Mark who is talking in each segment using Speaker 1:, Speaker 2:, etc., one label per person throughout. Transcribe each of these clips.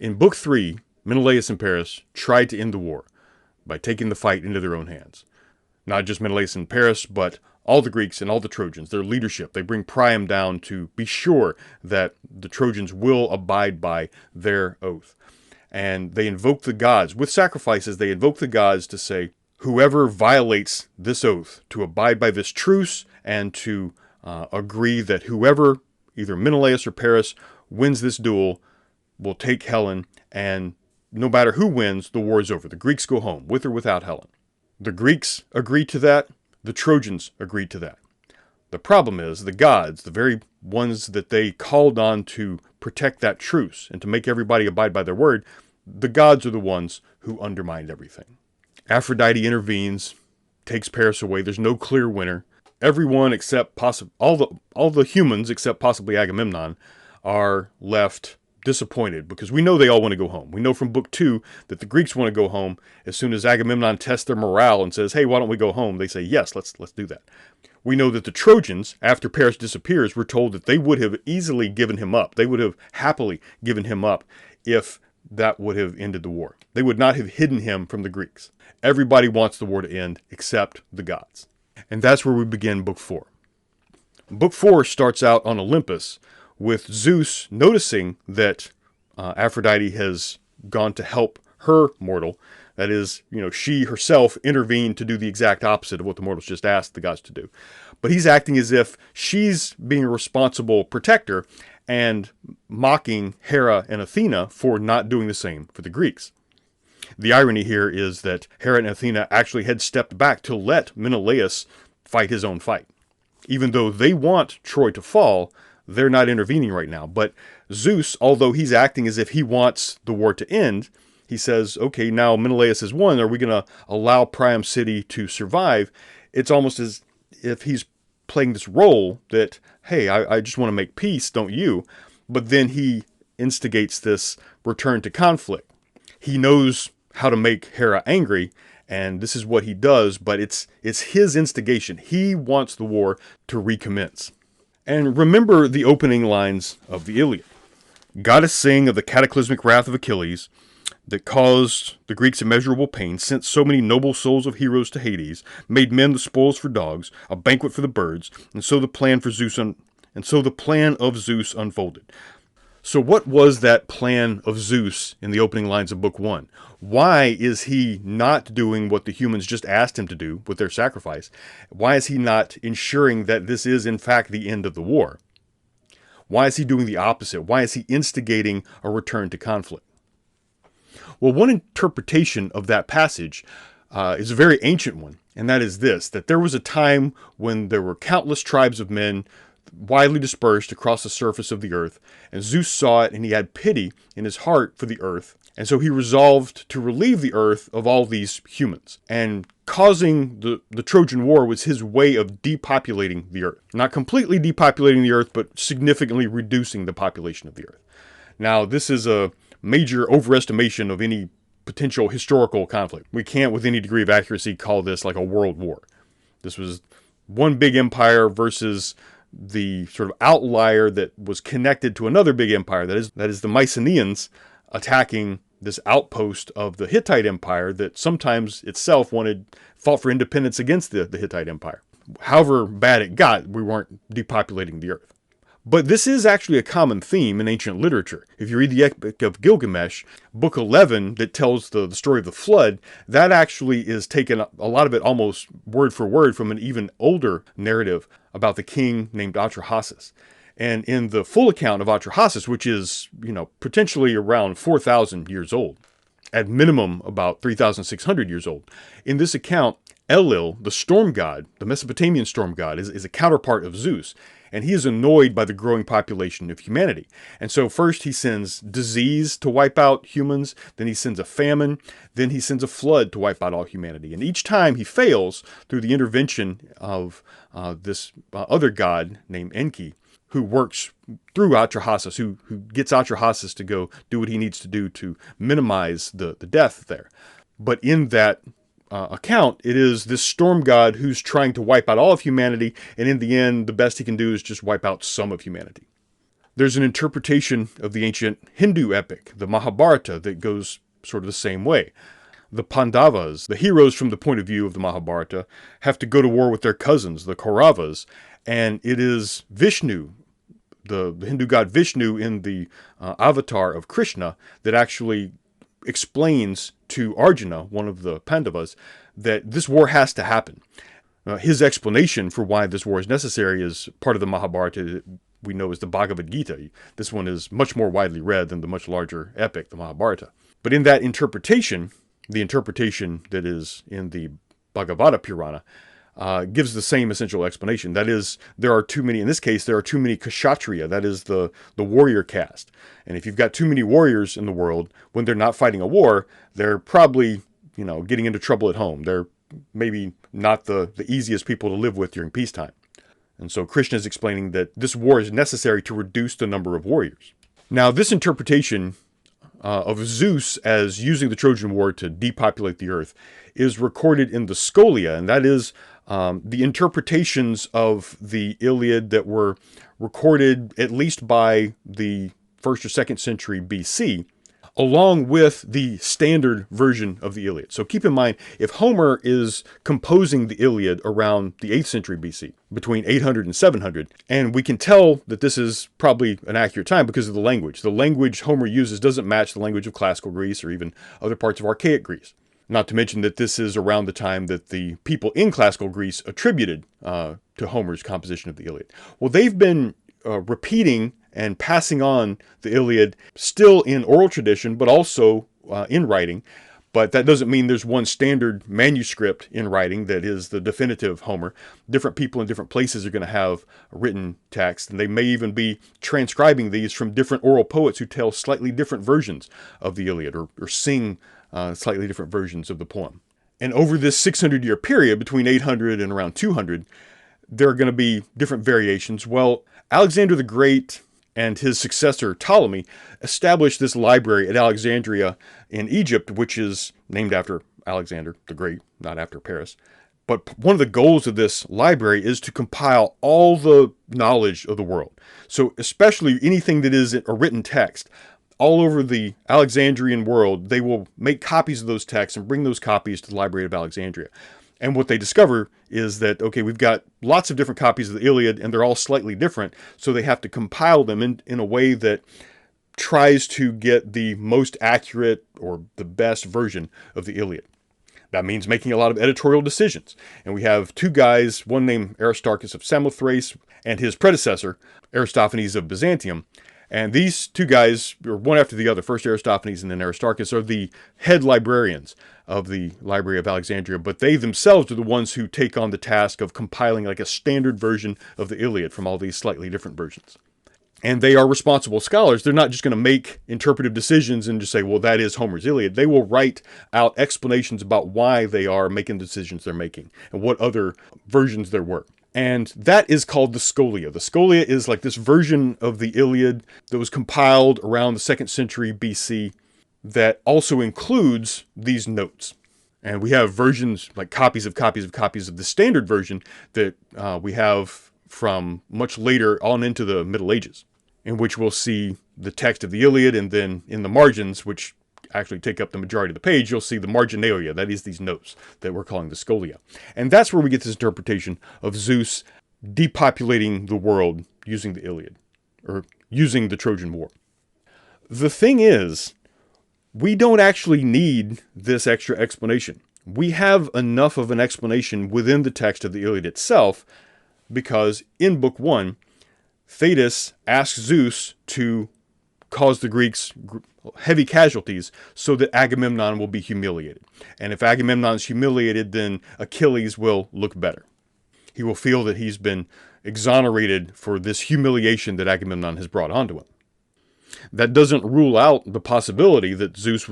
Speaker 1: In Book 3, Menelaus and Paris tried to end the war by taking the fight into their own hands. Not just Menelaus and Paris, but all the Greeks and all the Trojans, their leadership. They bring Priam down to be sure that the Trojans will abide by their oath. And they invoke the gods. With sacrifices, they invoke the gods to say, whoever violates this oath, to abide by this truce, and to agree that whoever, either Menelaus or Paris, wins this duel will take Helen, and no matter who wins, the war is over. The Greeks go home, with or without Helen. The Greeks agreed to that. The Trojans agreed to that. The problem is the gods, the very ones that they called on to protect that truce and to make everybody abide by their word, the gods are the ones who undermined everything. Aphrodite intervenes, takes Paris away. There's no clear winner. Everyone except all the humans except possibly Agamemnon are left disappointed because we know they all want to go home. We know from Book 2 that the Greeks want to go home. As soon as Agamemnon tests their morale and says, hey, why don't we go home? They say, yes, let's do that. We know that the Trojans, after Paris disappears, were told that they would have easily given him up. They would have happily given him up if that would have ended the war. They would not have hidden him from the Greeks. Everybody wants the war to end except the gods. And that's where we begin Book 4. Book 4 starts out on Olympus with Zeus noticing that Aphrodite has gone to help her mortal. That is, she herself intervened to do the exact opposite of what the mortals just asked the gods to do. But he's acting as if she's being a responsible protector and mocking Hera and Athena for not doing the same for the Greeks. The irony here is that Hera and Athena actually had stepped back to let Menelaus fight his own fight. Even though they want Troy to fall, they're not intervening right now. But Zeus, although he's acting as if he wants the war to end, he says, okay, now Menelaus has won. Are we going to allow Priam City to survive? It's almost as if he's playing this role that, hey, I just want to make peace, don't you? But then he instigates this return to conflict. He knows how to make Hera angry, and this is what he does, but it's his instigation. He wants the war to recommence. And remember the opening lines of the Iliad. Goddess sing of the cataclysmic wrath of Achilles that caused the Greeks immeasurable pain, sent so many noble souls of heroes to Hades, made men the spoils for dogs, a banquet for the birds, and so the plan of Zeus unfolded. So what was that plan of Zeus in the opening lines of Book 1? Why is he not doing what the humans just asked him to do with their sacrifice? Why is he not ensuring that this is in fact the end of the war? Why is he doing the opposite? Why is he instigating a return to conflict? Well, one interpretation of that passage is a very ancient one, and that is this, that there was a time when there were countless tribes of men widely dispersed across the surface of the earth, and Zeus saw it, and he had pity in his heart for the earth, and so he resolved to relieve the earth of all these humans. And causing the Trojan War was his way of depopulating the earth. Not completely depopulating the earth, but significantly reducing the population of the earth. Now, this is a major overestimation of any potential historical conflict. We can't, with any degree of accuracy, call this like a world war. This was one big empire versus the sort of outlier that was connected to another big empire, that is the Mycenaeans attacking this outpost of the Hittite Empire that sometimes itself fought for independence against the Hittite Empire. However bad it got, we weren't depopulating the earth. But this is actually a common theme in ancient literature. If you read the Epic of Gilgamesh, Book 11, that tells the story of the flood, that actually is taken, a lot of it almost word for word, from an even older narrative about the king named Atrahasis. And in the full account of Atrahasis, which is, potentially around 4,000 years old, at minimum about 3,600 years old, in this account, Enlil, the storm god, the Mesopotamian storm god, is a counterpart of Zeus. And he is annoyed by the growing population of humanity. And so first he sends disease to wipe out humans, then he sends a famine, then he sends a flood to wipe out all humanity. And each time he fails through the intervention of this other god named Enki, who works through Atrahasis, who gets Atrahasis to go do what he needs to do to minimize the death there. But in that account, it is this storm god who's trying to wipe out all of humanity, and in the end, the best he can do is just wipe out some of humanity. There's an interpretation of the ancient Hindu epic, the Mahabharata, that goes sort of the same way. The Pandavas, the heroes from the point of view of the Mahabharata, have to go to war with their cousins, the Kauravas, and it is Vishnu, the Hindu god Vishnu in the avatar of Krishna, that actually explains to Arjuna, one of the Pandavas, that this war has to happen. His explanation for why this war is necessary is part of the Mahabharata that we know as the Bhagavad Gita. This one is much more widely read than the much larger epic, the Mahabharata. But in that interpretation, the interpretation that is in the Bhagavata Purana, gives the same essential explanation. That is, there are too many Kshatriya, that is the warrior caste. And if you've got too many warriors in the world, when they're not fighting a war, they're probably, getting into trouble at home. They're maybe not the easiest people to live with during peacetime. And so Krishna is explaining that this war is necessary to reduce the number of warriors. Now, this interpretation of Zeus as using the Trojan War to depopulate the earth is recorded in the Scholia, and that is the interpretations of the Iliad that were recorded at least by the 1st or 2nd century BC, along with the standard version of the Iliad. So keep in mind, if Homer is composing the Iliad around the 8th century BC, between 800 and 700, and we can tell that this is probably an accurate time because of the language. The language Homer uses doesn't match the language of classical Greece or even other parts of archaic Greece. Not to mention that this is around the time that the people in classical Greece attributed to Homer's composition of the Iliad. Well, they've been repeating and passing on the Iliad still in oral tradition, but also in writing. But that doesn't mean there's one standard manuscript in writing that is the definitive Homer. Different people in different places are going to have written text, and they may even be transcribing these from different oral poets who tell slightly different versions of the Iliad or sing slightly different versions of the poem. And over this 600-year period, between 800 and around 200, there are going to be different variations. Well, Alexander the Great and his successor Ptolemy established this library at Alexandria in Egypt, which is named after Alexander the Great, not after Paris. But one of the goals of this library is to compile all the knowledge of the world. So especially anything that is a written text. All over the Alexandrian world, they will make copies of those texts and bring those copies to the Library of Alexandria. And what they discover is that, okay, we've got lots of different copies of the Iliad, and they're all slightly different, so they have to compile them in a way that tries to get the most accurate or the best version of the Iliad. That means making a lot of editorial decisions. And we have two guys, one named Aristarchus of Samothrace and his predecessor, Aristophanes of Byzantium. And these two guys, or one after the other, first Aristophanes and then Aristarchus, are the head librarians of the Library of Alexandria, but they themselves are the ones who take on the task of compiling like a standard version of the Iliad from all these slightly different versions. And they are responsible scholars. They're not just going to make interpretive decisions and just say, well, that is Homer's Iliad. They will write out explanations about why they are making the decisions they're making and what other versions there were. And that is called the Scholia. The Scholia is like this version of the Iliad that was compiled around the 2nd century BC that also includes these notes. And we have versions, like copies of the standard version that we have from much later on into the Middle Ages, in which we'll see the text of the Iliad, and then in the margins, which actually take up the majority of the page, you'll see the marginalia, that is these notes that we're calling the Scholia. And that's where we get this interpretation of Zeus depopulating the world using the Iliad, or using the Trojan War. The thing is, we don't actually need this extra explanation. We have enough of an explanation within the text of the Iliad itself, because in Book 1, Thetis asks Zeus to cause the Greeks heavy casualties so that Agamemnon will be humiliated. And if Agamemnon is humiliated, then Achilles will look better. He will feel that he's been exonerated for this humiliation that Agamemnon has brought onto him. That doesn't rule out the possibility that Zeus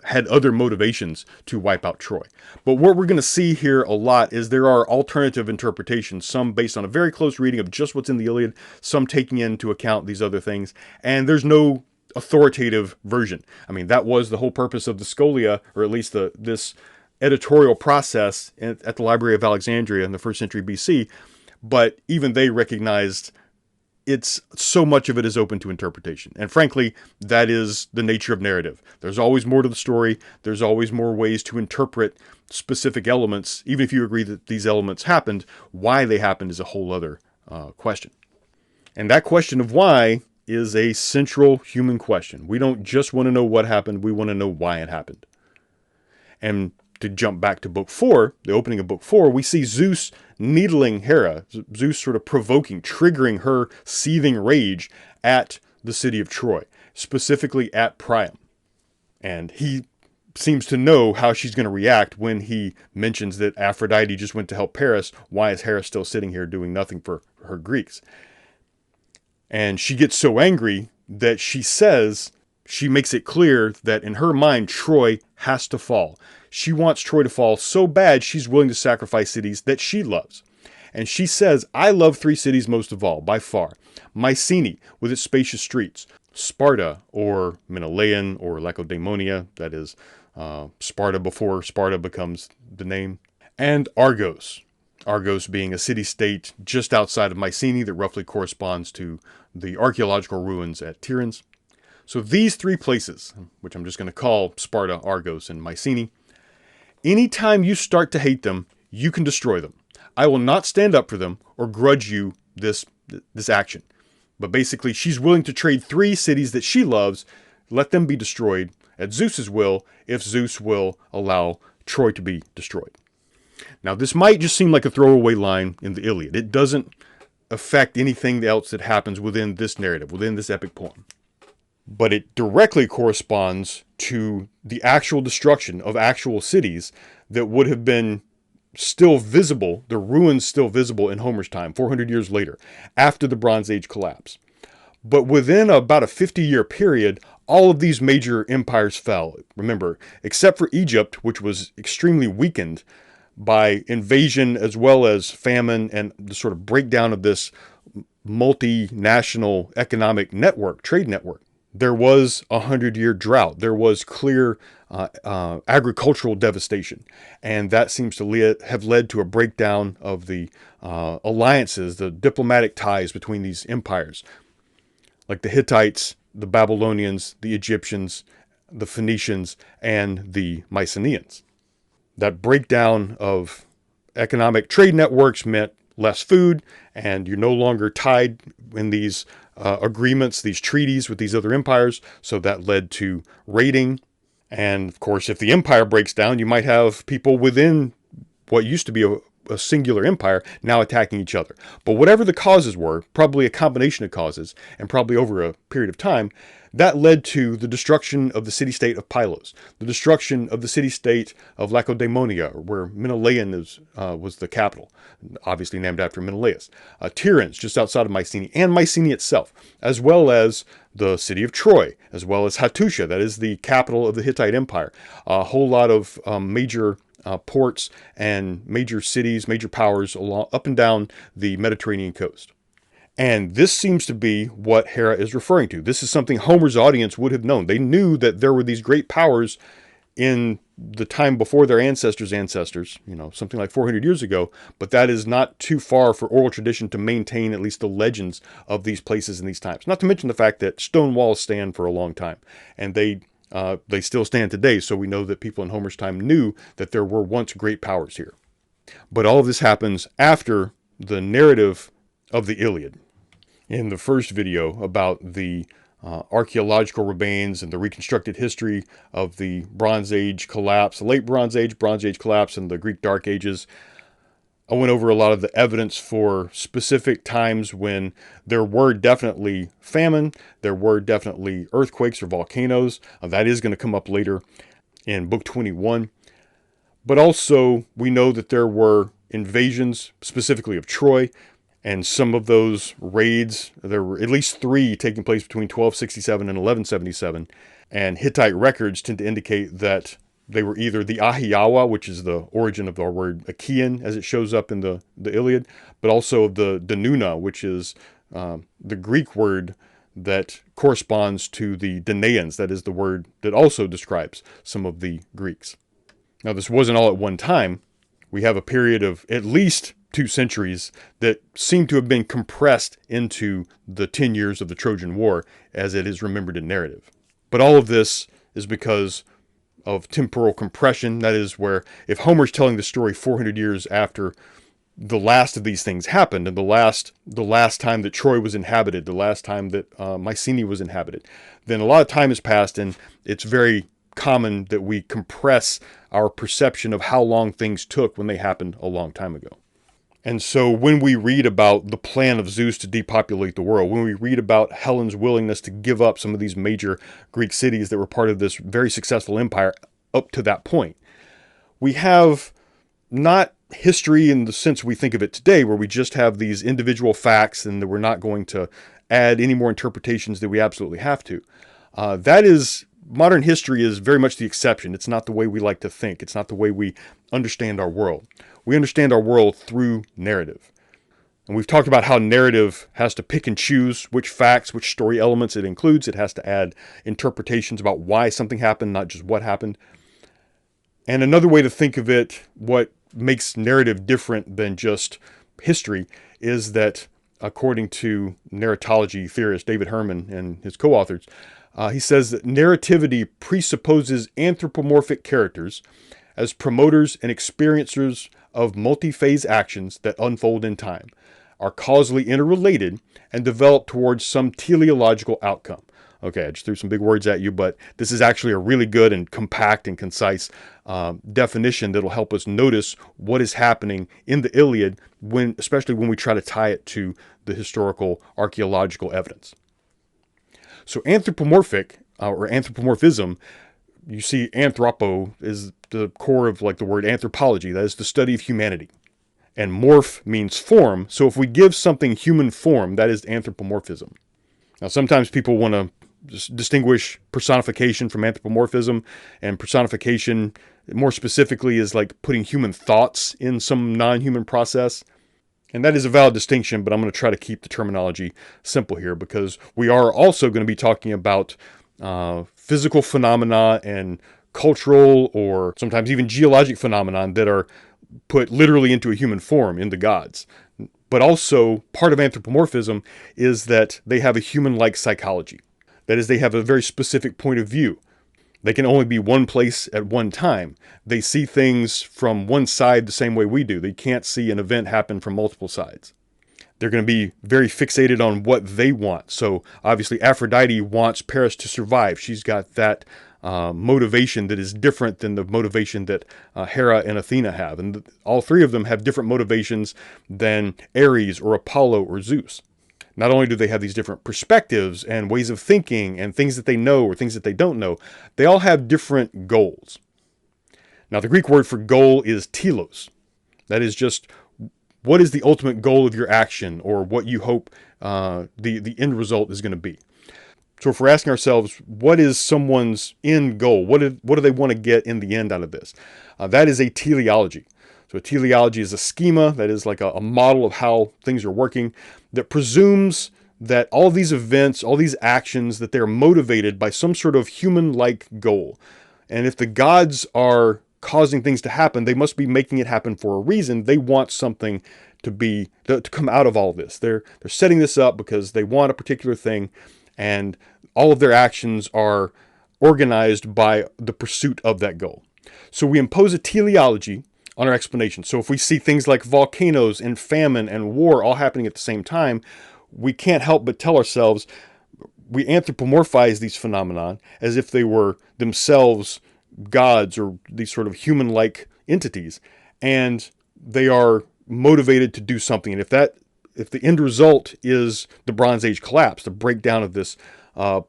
Speaker 1: had other motivations to wipe out Troy. But what we're going to see here a lot is there are alternative interpretations, some based on a very close reading of just what's in the Iliad, some taking into account these other things, and there's no authoritative version. I mean, that was the whole purpose of the Scholia, or at least this editorial process at the Library of Alexandria in the 1st century BC. But even they recognized it's so much of it is open to interpretation. And frankly, that is the nature of narrative. There's always more to the story. There's always more ways to interpret specific elements. Even if you agree that these elements happened, why they happened is a whole other question. And that question of why is a central human question. We don't just want to know what happened. We want to know why it happened. And to jump back to book 4, the opening of book 4, we see Zeus needling Hera, Zeus sort of provoking, triggering her seething rage at the city of Troy, specifically at Priam. And he seems to know how she's going to react when he mentions that Aphrodite just went to help Paris. Why is Hera still sitting here doing nothing for her Greeks? And she gets so angry that she makes it clear that in her mind, Troy has to fall. She wants Troy to fall so bad, she's willing to sacrifice cities that she loves. And she says, I love 3 cities most of all, by far. Mycenae, with its spacious streets. Sparta, or Menelaean, or Lacedaemonia, that is Sparta before Sparta becomes the name. And Argos. Argos being a city-state just outside of Mycenae that roughly corresponds to the archaeological ruins at Tiryns. So these 3 places, which I'm just going to call Sparta, Argos, and Mycenae, anytime you start to hate them, you can destroy them. I will not stand up for them or grudge you this action. But basically, she's willing to trade 3 cities that she loves, let them be destroyed at Zeus's will, if Zeus will allow Troy to be destroyed. Now, this might just seem like a throwaway line in the Iliad. It doesn't affect anything else that happens within this narrative, within this epic poem. But it directly corresponds to the actual destruction of actual cities that would have been still visible, the ruins still visible in Homer's time, 400 years later, after the Bronze Age collapse. But within about a 50-year period, all of these major empires fell. Remember, except for Egypt, which was extremely weakened by invasion as well as famine and the sort of breakdown of this multinational economic network, trade network. There was a 100-year drought. There was clear agricultural devastation. And that seems to have led to a breakdown of the alliances, the diplomatic ties between these empires, like the Hittites, the Babylonians, the Egyptians, the Phoenicians, and the Mycenaeans. That breakdown of economic trade networks meant less food, and you're no longer tied in these agreements, these treaties with these other empires. So that led to raiding. And of course, if the empire breaks down, you might have people within what used to be a singular empire now attacking each other. But whatever the causes were, probably a combination of causes, and probably over a period of time, that led to the destruction of the city-state of Pylos, the destruction of the city-state of Lacedaemonia, where Menelaean was the capital, obviously named after Menelaus. Tiryns, just outside of Mycenae, and Mycenae itself, as well as the city of Troy, as well as Hattusha, that is the capital of the Hittite Empire. A whole lot of major ports and major cities, major powers up and down the Mediterranean coast. And this seems to be what Hera is referring to. This is something Homer's audience would have known. They knew that there were these great powers in the time before their ancestors, something like 400 years ago, but that is not too far for oral tradition to maintain at least the legends of these places in these times. Not to mention the fact that stone walls stand for a long time, and they still stand today, so we know that people in Homer's time knew that there were once great powers here. But all of this happens after the narrative of the Iliad. In the first video about the archaeological remains and the reconstructed history of the Bronze Age collapse, the late Bronze Age collapse, and the Greek Dark Ages, I went over a lot of the evidence for specific times when there were definitely famine, there were definitely earthquakes or volcanoes. That is going to come up later in Book 21. But also, we know that there were invasions, specifically of Troy, and some of those raids, there were at least 3 taking place between 1267 and 1177. And Hittite records tend to indicate that they were either the Ahiyawa, which is the origin of our word Achaean, as it shows up in the Iliad, but also the Danuna, which is the Greek word that corresponds to the Danaans. That is the word that also describes some of the Greeks. Now, this wasn't all at one time. We have a period of at least 2 centuries that seem to have been compressed into the 10 years of the Trojan War as it is remembered in narrative. But all of this is because of temporal compression. That is, where if Homer's telling the story 400 years after the last of these things happened, and the last time that Troy was inhabited, the last time that Mycenae was inhabited, then a lot of time has passed, and it's very common that we compress our perception of how long things took when they happened a long time ago. And so when we read about the plan of Zeus to depopulate the world, when we read about Helen's willingness to give up some of these major Greek cities that were part of this very successful empire up to that point, we have not history in the sense we think of it today, where we just have these individual facts and that we're not going to add any more interpretations that we absolutely have to. Modern history is very much the exception. It's not the way we like to think. It's not the way we understand our world. We understand our world through narrative. And we've talked about how narrative has to pick and choose which facts, which story elements it includes. It has to add interpretations about why something happened, not just what happened. And another way to think of it, what makes narrative different than just history, is that according to narratology theorist David Herman and his co-authors, he says that narrativity presupposes anthropomorphic characters as promoters and experiencers of multi-phase actions that unfold in time, are causally interrelated, and develop towards some teleological outcome. Okay, I just threw some big words at you, but this is actually a really good and compact and concise definition that will help us notice what is happening in the Iliad, especially when we try to tie it to the historical archaeological evidence. So anthropomorphic, or anthropomorphism, you see anthropo is the core of like the word anthropology. That is the study of humanity. And morph means form. So if we give something human form, that is anthropomorphism. Now, sometimes people want to distinguish personification from anthropomorphism, and personification more specifically is like putting human thoughts in some non-human process. And that is a valid distinction, but I'm going to try to keep the terminology simple here, because we are also going to be talking about physical phenomena and cultural or sometimes even geologic phenomena that are put literally into a human form in the gods. But also part of anthropomorphism is that they have a human-like psychology. That is, they have a very specific point of view. They can only be one place at one time. They see things from one side the same way we do. They can't see an event happen from multiple sides. They're going to be very fixated on what they want. So obviously Aphrodite wants Paris to survive. She's got that motivation that is different than the motivation that Hera and Athena have. And all three of them have different motivations than Ares or Apollo or Zeus. Not only do they have these different perspectives and ways of thinking and things that they know or things that they don't know, they all have different goals. Now, the Greek word for goal is telos. That is just what is the ultimate goal of your action, or what you hope the end result is going to be. So if we're asking ourselves, what is someone's end goal? What do they want to get in the end out of this? That is a teleology. So a teleology is a schema, that is like a model of how things are working, that presumes that all these events, all these actions, that they're motivated by some sort of human-like goal. And if the gods are causing things to happen, they must be making it happen for a reason. They want something to come out of all of this. They're setting this up because they want a particular thing, and all of their actions are organized by the pursuit of that goal. So we impose a teleology on our explanation. So if we see things like volcanoes and famine and war all happening at the same time, we can't help but tell ourselves, we anthropomorphize these phenomena as if they were themselves gods or these sort of human-like entities, and they are motivated to do something. And if the end result is the Bronze Age collapse, the breakdown of this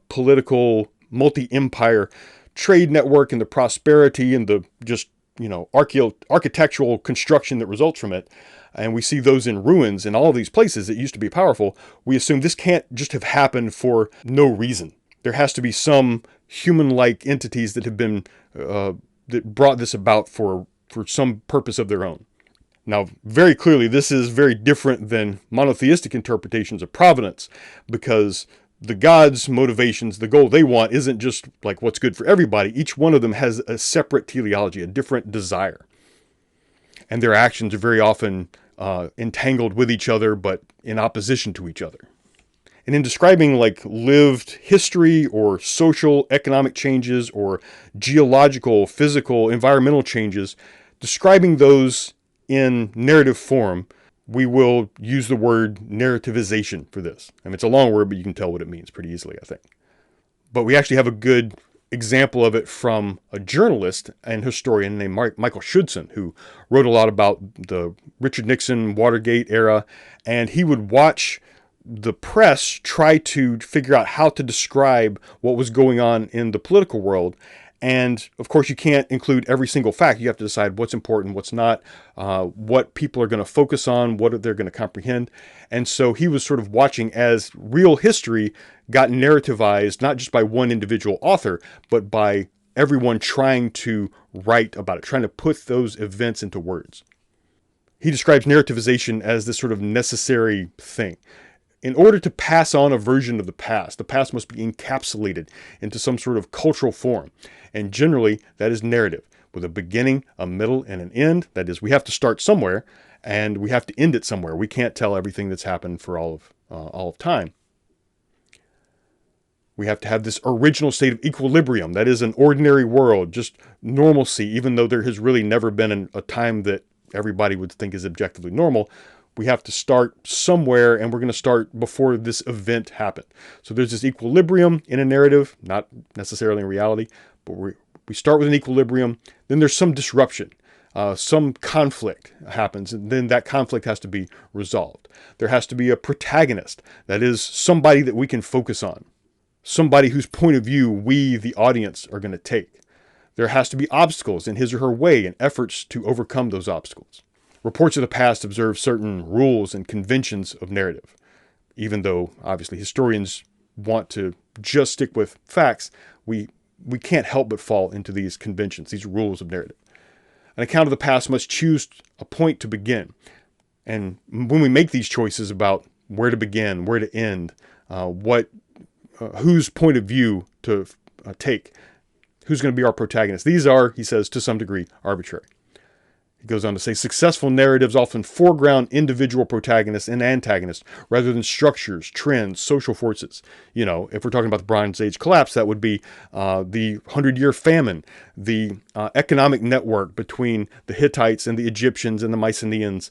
Speaker 1: political multi-empire trade network and the prosperity and the just architectural construction that results from it, and we see those in ruins in all of these places that used to be powerful, we assume this can't just have happened for no reason. There has to be some human-like entities that have been that brought this about for some purpose of their own. Now, very clearly, this is very different than monotheistic interpretations of providence, because the gods' motivations, the goal they want, isn't just like what's good for everybody. Each one of them has a separate teleology, a different desire. And their actions are very often entangled with each other, but in opposition to each other. And in describing like lived history or social, economic changes or geological, physical, environmental changes, describing those in narrative form, we will use the word narrativization for this. I mean, it's a long word, but you can tell what it means pretty easily, I think. But we actually have a good example of it from a journalist and historian named Michael Schudson, who wrote a lot about the Richard Nixon Watergate era, and he would watch the press try to figure out how to describe what was going on in the political world. And of course, you can't include every single fact. You have to decide what's important, what's not, what people are going to focus on, what they're going to comprehend. And so he was sort of watching as real history got narrativized, not just by one individual author, but by everyone trying to write about it, trying to put those events into words. He describes narrativization as this sort of necessary thing. In order to pass on a version of the past must be encapsulated into some sort of cultural form. And generally, that is narrative, with a beginning, a middle, and an end. That is, we have to start somewhere, and we have to end it somewhere. We can't tell everything that's happened for all of time. We have to have this original state of equilibrium. That is an ordinary world, just normalcy, even though there has really never been a time that everybody would think is objectively normal. We have to start somewhere, and we're going to start before this event happened. So there's this equilibrium in a narrative, not necessarily in reality, but we start with an equilibrium. Then there's some disruption. Some conflict happens, and then that conflict has to be resolved. There has to be a protagonist. That is somebody that we can focus on. Somebody whose point of view we, the audience, are going to take. There has to be obstacles in his or her way and efforts to overcome those obstacles. Reports of the past observe certain rules and conventions of narrative. Even though, obviously, historians want to just stick with facts, we can't help but fall into these conventions, these rules of narrative. An account of the past must choose a point to begin. And when we make these choices about where to begin, where to end, whose point of view to take, who's going to be our protagonist, these are, he says, to some degree, arbitrary. He goes on to say, successful narratives often foreground individual protagonists and antagonists rather than structures, trends, social forces. You know, if we're talking about the Bronze Age collapse, that would be the 100-year famine, the economic network between the Hittites and the Egyptians and the Mycenaeans,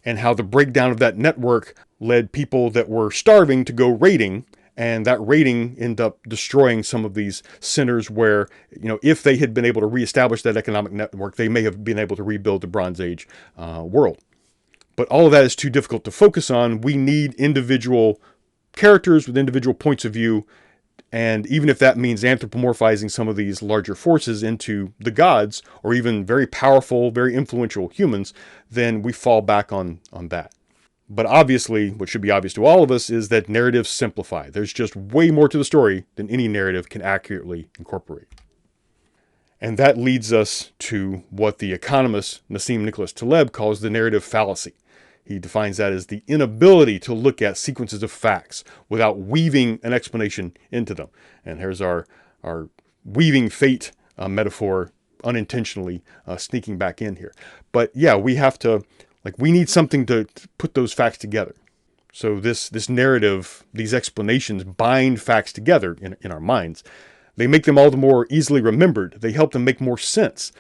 Speaker 1: and how the breakdown of that network led people that were starving to go raiding. And that raiding ended up destroying some of these centers where, you know, if they had been able to reestablish that economic network, they may have been able to rebuild the Bronze Age world. But all of that is too difficult to focus on. We need individual characters with individual points of view. And even if that means anthropomorphizing some of these larger forces into the gods, or even very powerful, very influential humans, then we fall back on that. But obviously, what should be obvious to all of us is that narratives simplify. There's just way more to the story than any narrative can accurately incorporate. And that leads us to what the economist Nassim Nicholas Taleb calls the narrative fallacy. He defines that as the inability to look at sequences of facts without weaving an explanation into them. And here's our weaving fate metaphor unintentionally sneaking back in here. But yeah, we have to... we need something to put those facts together. So this narrative, these explanations bind facts together in our minds. They make them all the more easily remembered. They help them make more sense.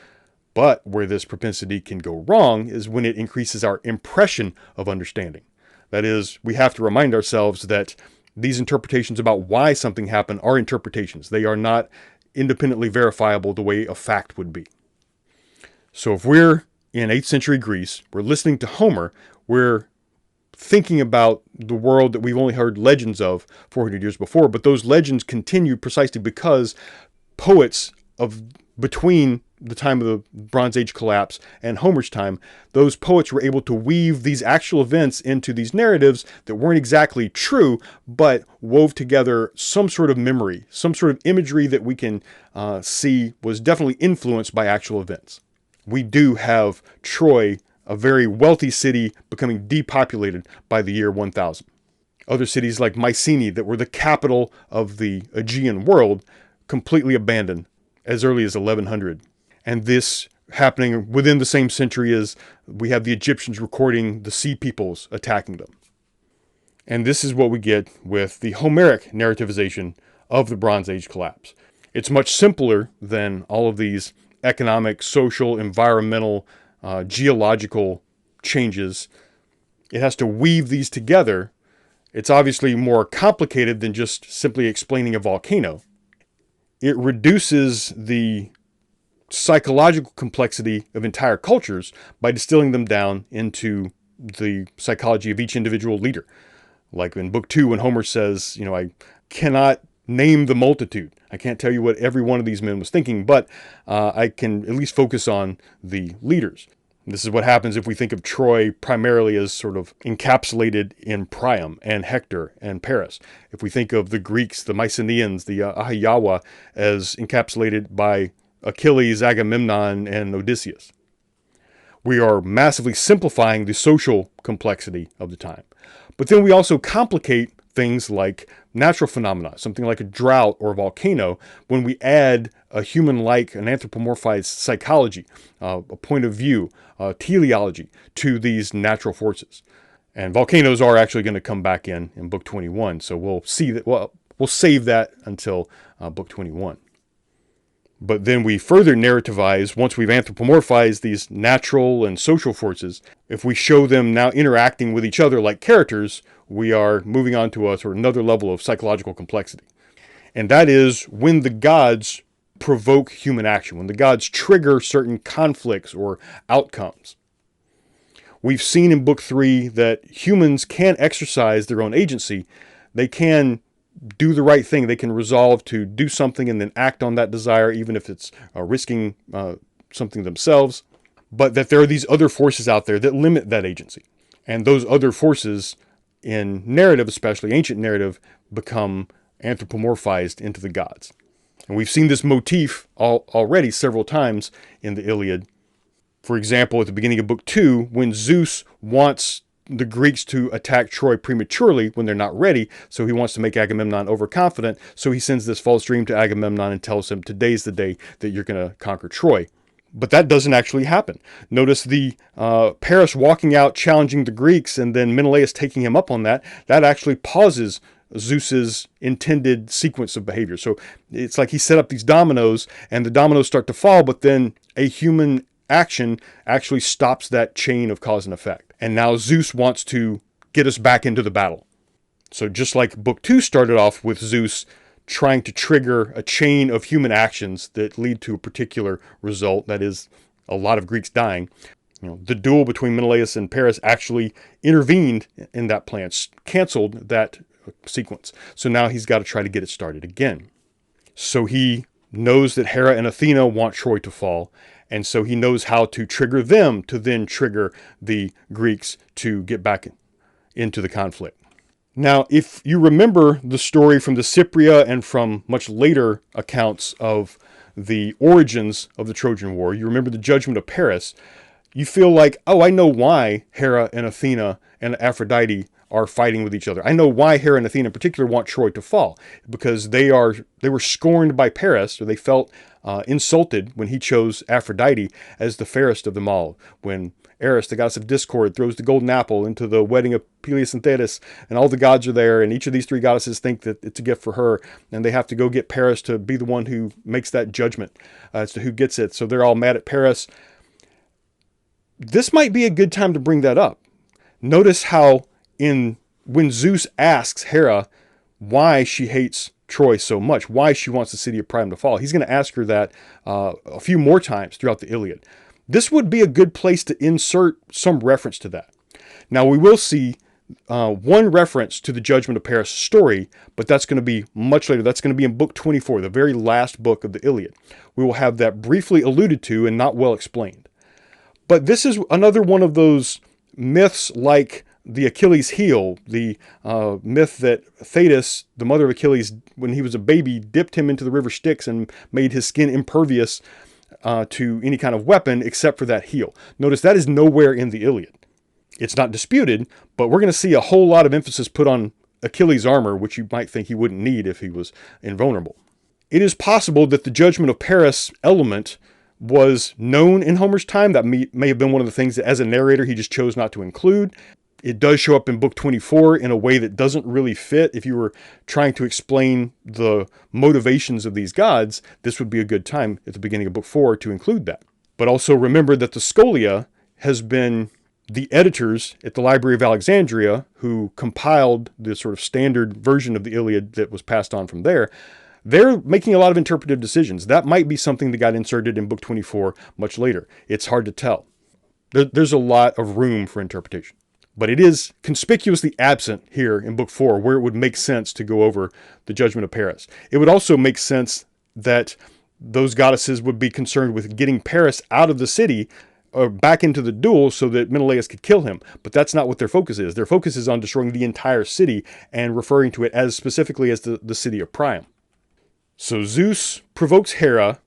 Speaker 1: But where this propensity can go wrong is when it increases our impression of understanding. That is, we have to remind ourselves that these interpretations about why something happened are interpretations. They are not independently verifiable the way a fact would be. So if we're in 8th century Greece, we're listening to Homer, we're thinking about the world that we've only heard legends of 400 years before, but those legends continue precisely because poets of between the time of the Bronze Age collapse and Homer's time, those poets were able to weave these actual events into these narratives that weren't exactly true, but wove together some sort of memory, some sort of imagery that we can see was definitely influenced by actual events. We do have Troy, a very wealthy city, becoming depopulated by the year 1000. Other cities like Mycenae, that were the capital of the Aegean world, completely abandoned as early as 1100. And this happening within the same century as we have the Egyptians recording the sea peoples attacking them. And this is what we get with the Homeric narrativization of the Bronze Age collapse. It's much simpler than all of these economic, social, environmental, geological changes. It has to weave these together. It's obviously more complicated than just simply explaining a volcano. It reduces the psychological complexity of entire cultures by distilling them down into the psychology of each individual leader. Like in Book 2, when Homer says, I cannot name the multitude. I can't tell you what every one of these men was thinking, but I can at least focus on the leaders. This is what happens if we think of Troy primarily as sort of encapsulated in Priam and Hector and Paris. If we think of the Greeks, the Mycenaeans, the Ahiyawa, as encapsulated by Achilles, Agamemnon, and Odysseus. We are massively simplifying the social complexity of the time. But then we also complicate things like natural phenomena, something like a drought or a volcano, when we add a human-like, an anthropomorphized psychology, a point of view, teleology to these natural forces. And volcanoes are actually going to come back in Book 21, so we'll see that. Well, we'll save that until Book 21. But then we further narrativize, once we've anthropomorphized these natural and social forces, if we show them now interacting with each other like characters, we are moving on to a sort of another level of psychological complexity. And that is when the gods provoke human action, when the gods trigger certain conflicts or outcomes. We've seen in Book 3 that humans can exercise their own agency. They can do the right thing. They can resolve to do something and then act on that desire, even if it's risking something themselves. But that there are these other forces out there that limit that agency. And those other forces, in narrative, especially ancient narrative, become anthropomorphized into the gods. And we've seen this motif already several times in the Iliad. For example, at the beginning of Book 2, when Zeus wants the Greeks to attack Troy prematurely when they're not ready, so he wants to make Agamemnon overconfident, so he sends this false dream to Agamemnon and tells him, today's the day that you're going to conquer Troy. But that doesn't actually happen. Notice the Paris walking out, challenging the Greeks, and then Menelaus taking him up on that. That actually pauses Zeus's intended sequence of behavior. So it's like he set up these dominoes, and the dominoes start to fall, but then a human action actually stops that chain of cause and effect. And now Zeus wants to get us back into the battle. So just like Book 2 started off with Zeus trying to trigger a chain of human actions that lead to a particular result, that is a lot of Greeks dying, the duel between Menelaus and Paris actually intervened in that plan, canceled that sequence. So now he's got to try to get it started again. So he knows that Hera and Athena want Troy to fall, and so he knows how to trigger them to then trigger the Greeks to get back into the conflict. Now, if you remember the story from the Cypria and from much later accounts of the origins of the Trojan War, you remember the judgment of Paris, you feel like, oh, I know why Hera and Athena and Aphrodite are fighting with each other. I know why Hera and Athena in particular want Troy to fall, because they were scorned by Paris, or they felt insulted when he chose Aphrodite as the fairest of them all. When Eris, the goddess of discord, throws the golden apple into the wedding of Peleus and Thetis, and all the gods are there, and each of these three goddesses think that it's a gift for her, and they have to go get Paris to be the one who makes that judgment as to who gets it. So they're all mad at Paris. This might be a good time to bring that up. Notice how when Zeus asks Hera why she hates Troy so much, why she wants the city of Priam to fall, he's going to ask her that a few more times throughout the Iliad. This would be a good place to insert some reference to that. Now, we will see one reference to the Judgment of Paris story, but that's going to be much later. That's going to be in Book 24, the very last book of the Iliad. We will have that briefly alluded to and not well explained. But this is another one of those myths like the Achilles heel, the myth that Thetis, the mother of Achilles, when he was a baby, dipped him into the river Styx and made his skin impervious to any kind of weapon except for that heel. Notice that is nowhere in the Iliad. It's not disputed, but we're going to see a whole lot of emphasis put on Achilles' armor, which you might think he wouldn't need if he was invulnerable. It is possible that the Judgment of Paris element was known in Homer's time. That may have been one of the things that as a narrator he just chose not to include. It does show up in book 24 in a way that doesn't really fit. If you were trying to explain the motivations of these gods, this would be a good time at the beginning of book 4 to include that. But also remember that the Scholia has been the editors at the Library of Alexandria who compiled the sort of standard version of the Iliad that was passed on from there. They're making a lot of interpretive decisions. That might be something that got inserted in book 24 much later. It's hard to tell. There's a lot of room for interpretation. But it is conspicuously absent here in book 4, where it would make sense to go over the judgment of Paris. It would also make sense that those goddesses would be concerned with getting Paris out of the city or back into the duel so that Menelaus could kill him. But that's not what their focus is. Their focus is on destroying the entire city and referring to it as specifically as the city of Priam. So Zeus provokes Hera.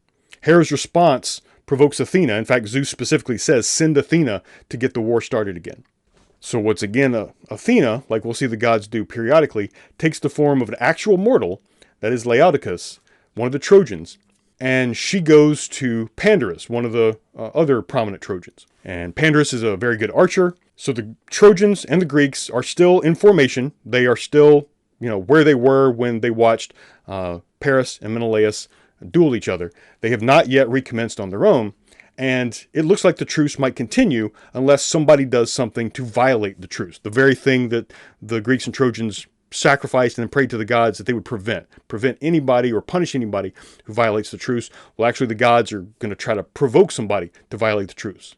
Speaker 1: Hera's response provokes Athena. In fact, Zeus specifically says, send Athena to get the war started again. So once again, Athena, like we'll see the gods do periodically, takes the form of an actual mortal, that is Laodocus, one of the Trojans, and she goes to Pandarus, one of the other prominent Trojans. And Pandarus is a very good archer, so the Trojans and the Greeks are still in formation. They are still, where they were when they watched Paris and Menelaus duel each other. They have not yet recommenced on their own. And it looks like the truce might continue unless somebody does something to violate the truce. The very thing that the Greeks and Trojans sacrificed and prayed to the gods that they would prevent anybody or punish anybody who violates the truce. Well, actually, the gods are going to try to provoke somebody to violate the truce.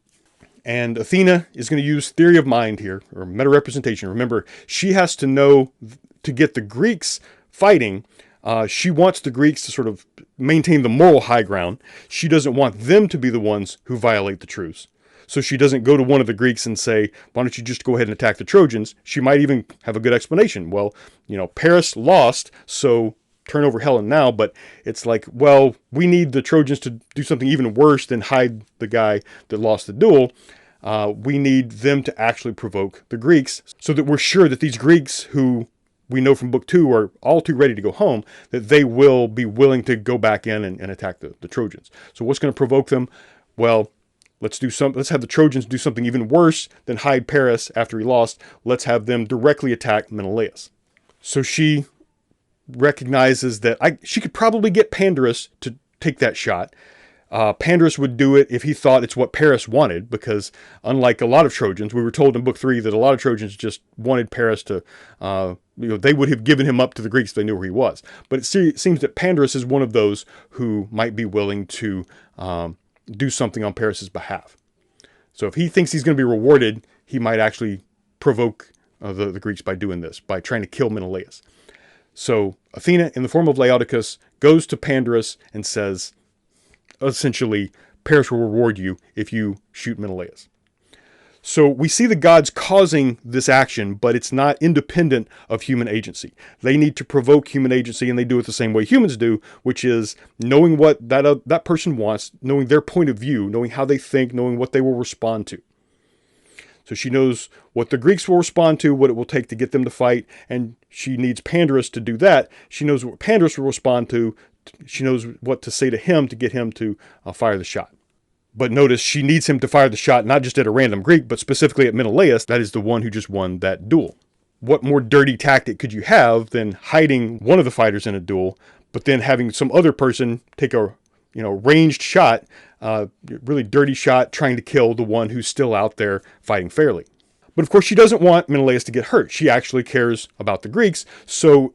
Speaker 1: And Athena is going to use theory of mind here, or meta-representation. Remember, she has to know to get the Greeks fighting. She wants the Greeks to sort of maintain the moral high ground. She doesn't want them to be the ones who violate the truce. So she doesn't go to one of the Greeks and say, why don't you just go ahead and attack the Trojans? She might even have a good explanation. Well, Paris lost, so turn over Helen now. But it's like, well, we need the Trojans to do something even worse than hide the guy that lost the duel. We need them to actually provoke the Greeks so that we're sure that these Greeks who we know from book 2 are all too ready to go home, that they will be willing to go back in and attack the Trojans. So what's going to provoke them? Well, let's have the Trojans do something even worse than hide Paris after he lost. Let's have them directly attack Menelaus. So she recognizes that she could probably get Pandarus to take that shot. Pandarus would do it if he thought it's what Paris wanted, because unlike a lot of Trojans, we were told in book 3 that a lot of Trojans just wanted Paris to, they would have given him up to the Greeks if they knew where he was. But it seems that Pandarus is one of those who might be willing to do something on Paris's behalf. So if he thinks he's going to be rewarded, he might actually provoke the Greeks by doing this, by trying to kill Menelaus. So Athena, in the form of Laodocus, goes to Pandarus and says, essentially, Paris will reward you if you shoot Menelaus. So we see the gods causing this action, but it's not independent of human agency. They need to provoke human agency, and they do it the same way humans do, which is knowing what that person wants, knowing their point of view, knowing how they think, knowing what they will respond to. So she knows what the Greeks will respond to, what it will take to get them to fight, and she needs Pandarus to do that. She knows what Pandarus will respond to. She knows what to say to him to get him to fire the shot. But notice she needs him to fire the shot not just at a random Greek, but specifically at Menelaus. That is the one who just won that duel. What more dirty tactic could you have than hiding one of the fighters in a duel, but then having some other person take a ranged shot, really dirty shot, trying to kill the one who's still out there fighting fairly. But of course, she doesn't want Menelaus to get hurt. She actually cares about the Greeks. So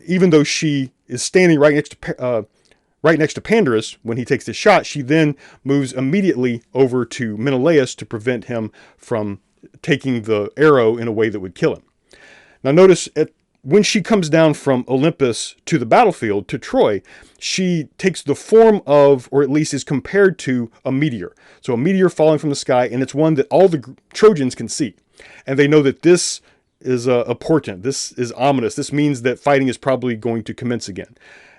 Speaker 1: even though she is standing right next to Pandarus when he takes the shot, she then moves immediately over to Menelaus to prevent him from taking the arrow in a way that would kill him. Now notice when she comes down from Olympus to the battlefield, to Troy, she takes the form of, or at least is compared to, a meteor. So a meteor falling from the sky, and it's one that all the Trojans can see. And they know that this is a portent. This is ominous. This means that fighting is probably going to commence again.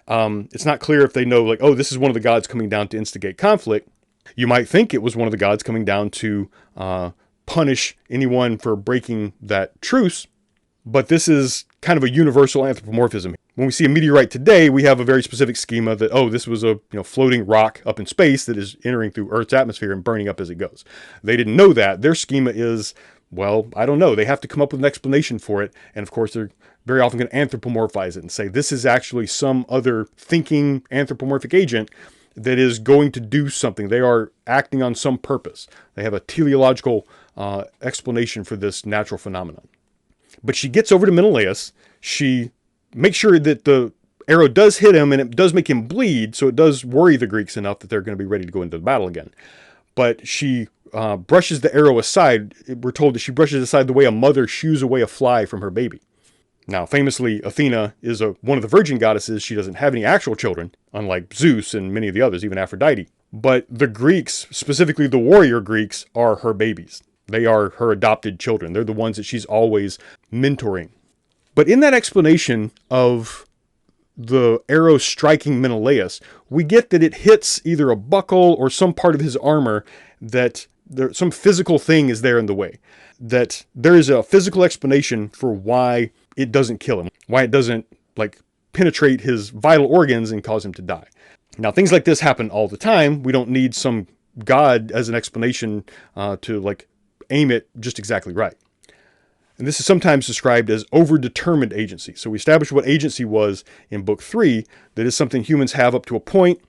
Speaker 1: It's not clear if they know, this is one of the gods coming down to instigate conflict. You might think it was one of the gods coming down to punish anyone for breaking that truce, but this is kind of a universal anthropomorphism. When we see a meteorite today, we have a very specific schema that, oh, this was a floating rock up in space that is entering through Earth's atmosphere and burning up as it goes. They didn't know that. Their schema is, well, I don't know. They have to come up with an explanation for it. And of course, they're very often going to anthropomorphize it and say this is actually some other thinking anthropomorphic agent that is going to do something. They are acting on some purpose. They have a teleological explanation for this natural phenomenon. But she gets over to Menelaus. She makes sure that the arrow does hit him and it does make him bleed. So it does worry the Greeks enough that they're going to be ready to go into the battle again. But she brushes the arrow aside. We're told that she brushes aside the way a mother shoos away a fly from her baby. Now, famously, Athena is one of the virgin goddesses. She doesn't have any actual children, unlike Zeus and many of the others, even Aphrodite. But the Greeks, specifically the warrior Greeks, are her babies. They are her adopted children. They're the ones that she's always mentoring. But in that explanation of the arrow striking Menelaus, we get that it hits either a buckle or some part of his armor, that some physical thing is there in the way. That there is a physical explanation for why it doesn't kill him, why it doesn't penetrate his vital organs and cause him to die. Now, things like this happen all the time. We don't need some god as an explanation to aim it just exactly right. And this is sometimes described as overdetermined agency. So we established what agency was in book 3. That is something humans have up to a point.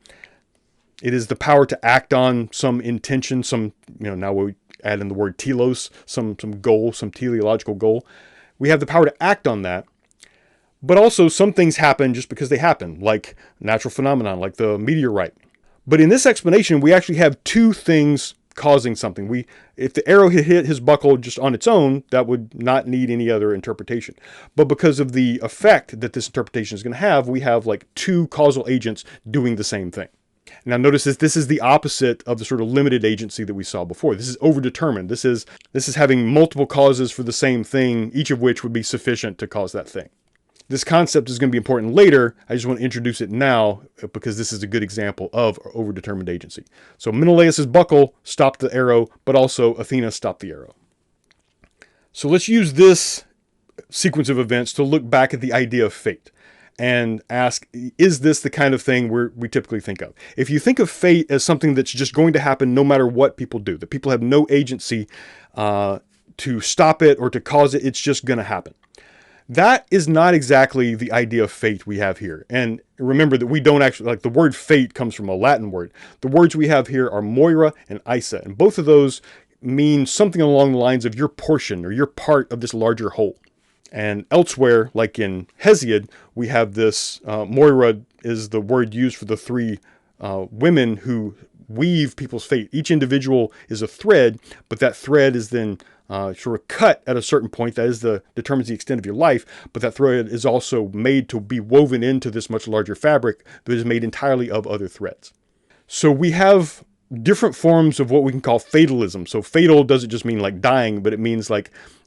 Speaker 1: It is the power to act on some intention, now we add in the word telos, some goal, some teleological goal. We have the power to act on that. But also some things happen just because they happen, like natural phenomenon, like the meteorite. But in this explanation, we actually have two things causing something. If the arrow had hit his buckle just on its own, that would not need any other interpretation. But because of the effect that this interpretation is going to have, we have two causal agents doing the same thing. Now notice this is the opposite of the sort of limited agency that we saw before. This is overdetermined. This is having multiple causes for the same thing, each of which would be sufficient to cause that thing. This concept is going to be important later. I just want to introduce it now because this is a good example of overdetermined agency. So Menelaus' buckle stopped the arrow, but also Athena stopped the arrow. So let's use this sequence of events to look back at the idea of fate and ask, is this the kind of thing we typically think of? If you think of fate as something that's just going to happen no matter what people do, that people have no agency to stop it or to cause it, it's just going to happen. That is not exactly the idea of fate we have here. And remember that we don't actually, the word fate comes from a Latin word. The words we have here are moira and isa, and both of those mean something along the lines of your portion or your part of this larger whole. And elsewhere, like in Hesiod, we have this, moira is the word used for the three women who weave people's fate. Each individual is a thread, but that thread is then sort of cut at a certain point. That is determines the extent of your life, but that thread is also made to be woven into this much larger fabric that is made entirely of other threads. So we have different forms of what we can call fatalism. So fatal doesn't just mean dying, but it means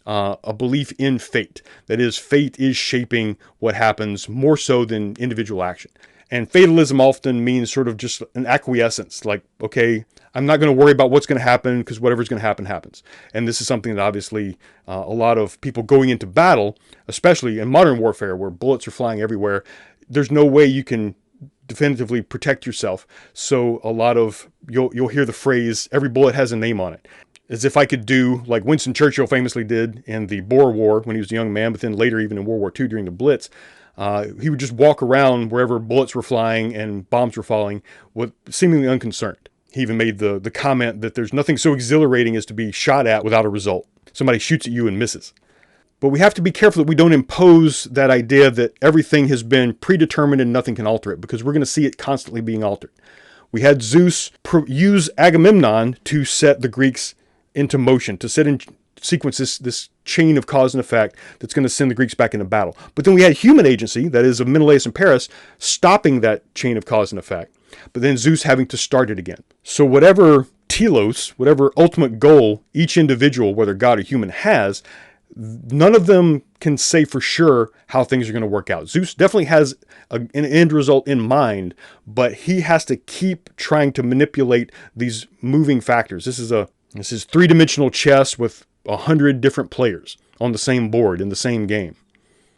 Speaker 1: a belief in fate. That is, fate is shaping what happens more so than individual action. And fatalism often means sort of just an acquiescence, okay, I'm not going to worry about what's going to happen because whatever's going to happen happens. And this is something that obviously a lot of people going into battle, especially in modern warfare where bullets are flying everywhere, there's no way you can definitively protect yourself. So a lot of, you'll hear the phrase, every bullet has a name on it. As if I could do like Winston Churchill famously did in the Boer War when he was a young man, but then later even in World War II during the Blitz. He would just walk around wherever bullets were flying and bombs were falling with seemingly unconcerned. He even made the comment that there's nothing so exhilarating as to be shot at without a result. Somebody shoots at you and misses. But we have to be careful that we don't impose that idea that everything has been predetermined and nothing can alter it, because we're going to see it constantly being altered. We had Zeus use Agamemnon to set the Greeks into motion, to set in sequence this chain of cause and effect that's going to send the Greeks back into battle. But then we had human agency, that is of Menelaus and Paris, stopping that chain of cause and effect, but then Zeus having to start it again. So whatever telos, whatever ultimate goal each individual, whether God or human, has, none of them can say for sure how things are going to work out. Zeus definitely has an end result in mind, but he has to keep trying to manipulate these moving factors. This is three-dimensional chess with 100 different players on the same board in the same game.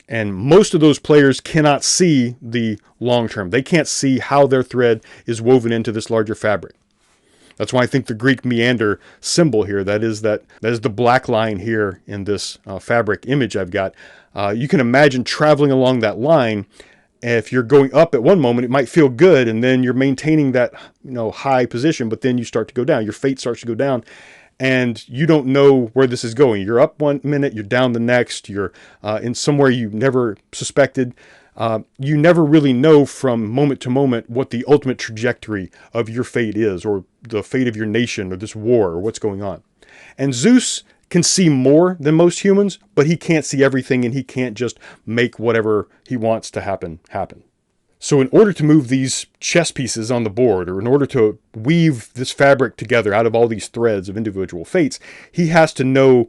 Speaker 1: And most of those players cannot see the long term. They can't see how their thread is woven into this larger fabric. That's why I think the Greek meander symbol here, that is the black line here in this fabric image I've got. You can imagine traveling along that line. If you're going up at one moment, it might feel good, and then you're maintaining that high position, but then you start to go down. Your fate starts to go down, and you don't know where this is going. You're up one minute, you're down the next, you're in somewhere you never suspected. You never really know from moment to moment what the ultimate trajectory of your fate is, or the fate of your nation, or this war, or what's going on. And Zeus can see more than most humans, but he can't see everything, and he can't just make whatever he wants to happen. So in order to move these chess pieces on the board, or in order to weave this fabric together out of all these threads of individual fates, he has to know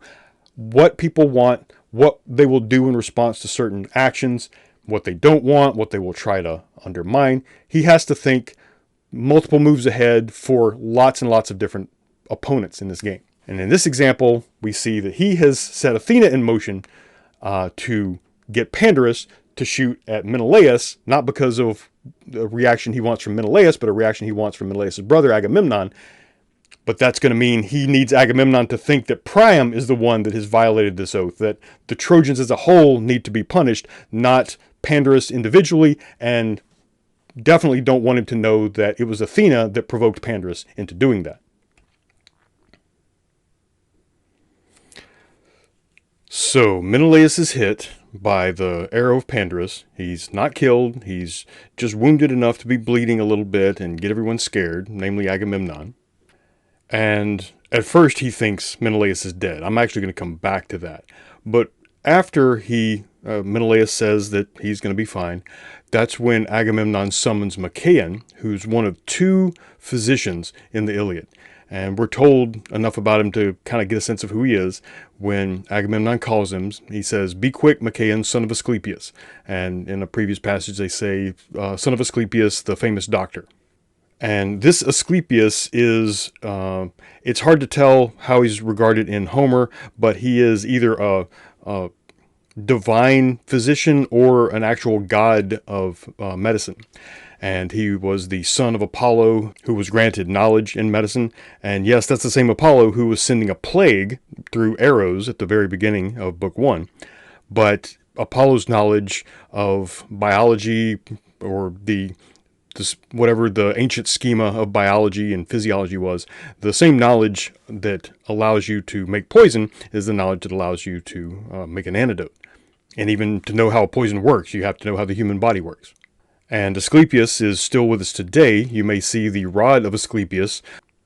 Speaker 1: what people want, what they will do in response to certain actions, what they don't want, what they will try to undermine. He has to think multiple moves ahead for lots and lots of different opponents in this game. And in this example, we see that he has set Athena in motion to get Pandarus to shoot at Menelaus, not because of the reaction he wants from Menelaus, but a reaction he wants from Menelaus' brother Agamemnon. But that's going to mean he needs Agamemnon to think that Priam is the one that has violated this oath, that the Trojans as a whole need to be punished, not Pandarus individually, and definitely don't want him to know that it was Athena that provoked Pandarus into doing that. So Menelaus is hit by the arrow of Pandarus. He's not killed. He's just wounded enough to be bleeding a little bit and get everyone scared, namely Agamemnon. And at first he thinks Menelaus is dead. I'm actually going to come back to that. But after Menelaus says that he's going to be fine, that's when Agamemnon summons Machaon, who's one of two physicians in the Iliad. And we're told enough about him to kind of get a sense of who he is. When Agamemnon calls him, he says, "Be quick, Machaon, son of Asclepius." And in a previous passage, they say, son of Asclepius, the famous doctor. And this Asclepius is, it's hard to tell how he's regarded in Homer, but he is either a divine physician or an actual god of medicine. And he was the son of Apollo, who was granted knowledge in medicine. And yes, that's the same Apollo who was sending a plague through arrows at the very beginning of Book 1. But Apollo's knowledge of biology, or whatever the ancient schema of biology and physiology was, the same knowledge that allows you to make poison is the knowledge that allows you to make an antidote. And even to know how a poison works, you have to know how the human body works. And Asclepius is still with us today. You may see the rod of Asclepius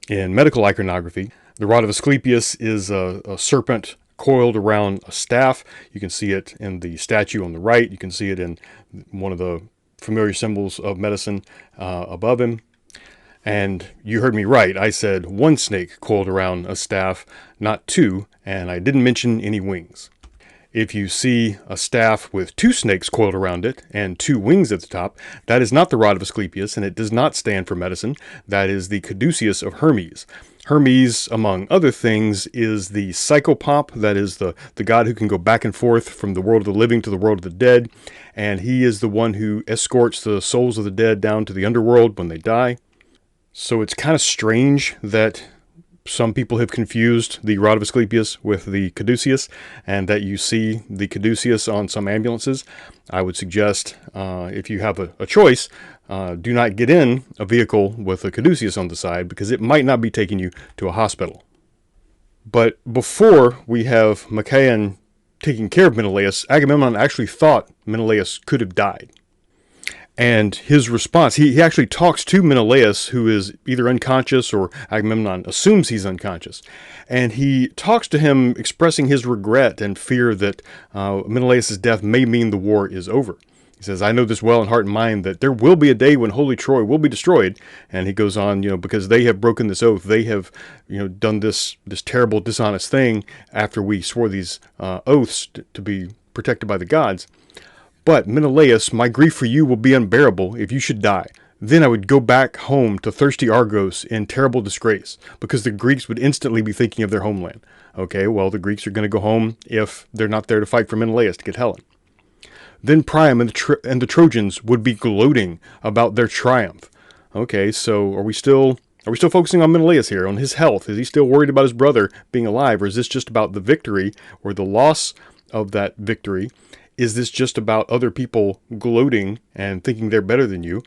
Speaker 1: in medical iconography. The rod of Asclepius is a serpent coiled around a staff. You can see it in the statue on the right. You can see it in one of the familiar symbols of medicine above him. And you heard me right. I said one snake coiled around a staff, not two, and I didn't mention any wings. If you see a staff with two snakes coiled around it and two wings at the top, that is not the rod of Asclepius, and it does not stand for medicine. That is the caduceus of Hermes. Hermes, among other things, is the psychopomp, that is the god who can go back and forth from the world of the living to the world of the dead, and he is the one who escorts the souls of the dead down to the underworld when they die. So it's kind of strange that some people have confused the rod of Asclepius with the caduceus, and that you see the caduceus on some ambulances. I would suggest, if you have a choice, do not get in a vehicle with a caduceus on the side, because it might not be taking you to a hospital. But before we have Machaon taking care of Menelaus, Agamemnon actually thought Menelaus could have died. And his response, he actually talks to Menelaus, who is either unconscious, or Agamemnon assumes he's unconscious. And he talks to him expressing his regret and fear that Menelaus' death may mean the war is over. He says, "I know this well in heart and mind, that there will be a day when holy Troy will be destroyed." And he goes on, because they have broken this oath, they have, done this terrible, dishonest thing after we swore these oaths to be protected by the gods. "But Menelaus, my grief for you will be unbearable if you should die. Then I would go back home to thirsty Argos in terrible disgrace, because the Greeks would instantly be thinking of their homeland." Okay, well, the Greeks are going to go home if they're not there to fight for Menelaus to get Helen. then Priam and the Trojans would be gloating about their triumph. Okay, so are we still focusing on Menelaus here, on his health? Is he still worried about his brother being alive, or is this just about the victory or the loss of that victory? Is this just about other people gloating and thinking they're better than you?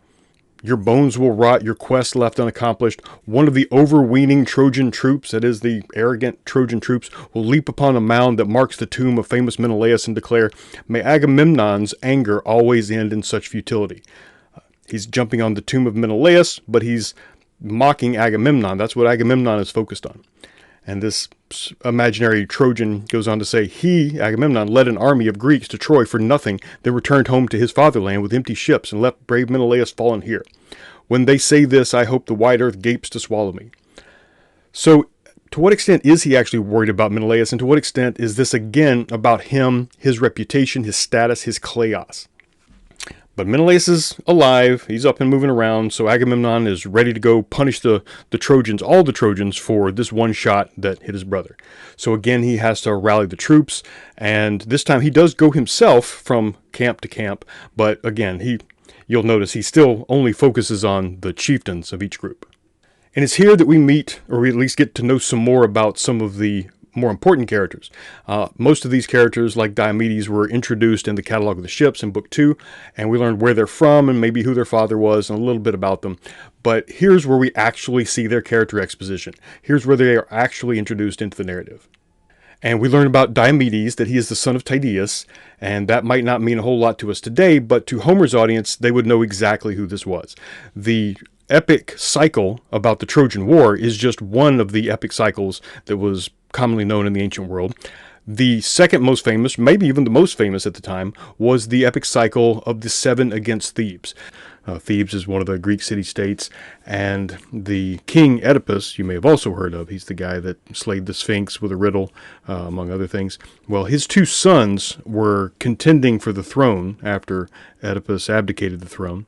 Speaker 1: Your bones will rot, your quest left unaccomplished. One of the overweening Trojan troops, that is the arrogant Trojan troops, will leap upon a mound that marks the tomb of famous Menelaus and declare, "May Agamemnon's anger always end in such futility." He's jumping on the tomb of Menelaus, but he's mocking Agamemnon. That's what Agamemnon is focused on. And this imaginary Trojan goes on to say, he, Agamemnon, led an army of Greeks to Troy for nothing, then returned home to his fatherland with empty ships and left brave Menelaus fallen here. When they say this, I hope the wide earth gapes to swallow me. So, to what extent is he actually worried about Menelaus, and to what extent is this again about him, his reputation, his status, his kleos? But Menelaus is alive, he's up and moving around, so Agamemnon is ready to go punish the Trojans, all the Trojans, for this one shot that hit his brother. So again, he has to rally the troops, and this time he does go himself from camp to camp, but again, you'll notice he still only focuses on the chieftains of each group. And it's here that we meet, or we at least get to know some more about some of the more important characters. Most of these characters, like Diomedes, were introduced in the Catalog of the Ships in Book 2, and we learned where they're from and maybe who their father was and a little bit about them. But here's where we actually see their character exposition. Here's where they are actually introduced into the narrative. And we learn about Diomedes, that he is the son of Tydeus, and that might not mean a whole lot to us today, but to Homer's audience, they would know exactly who this was. The epic cycle about the Trojan War is just one of the epic cycles that was commonly known in the ancient world. The second most famous, maybe even the most famous at the time, was the epic cycle of the Seven against Thebes. Thebes is one of the Greek city-states, and the king Oedipus, you may have also heard of. He's the guy that slayed the Sphinx with a riddle, among other things. Well, his two sons were contending for the throne after Oedipus abdicated the throne.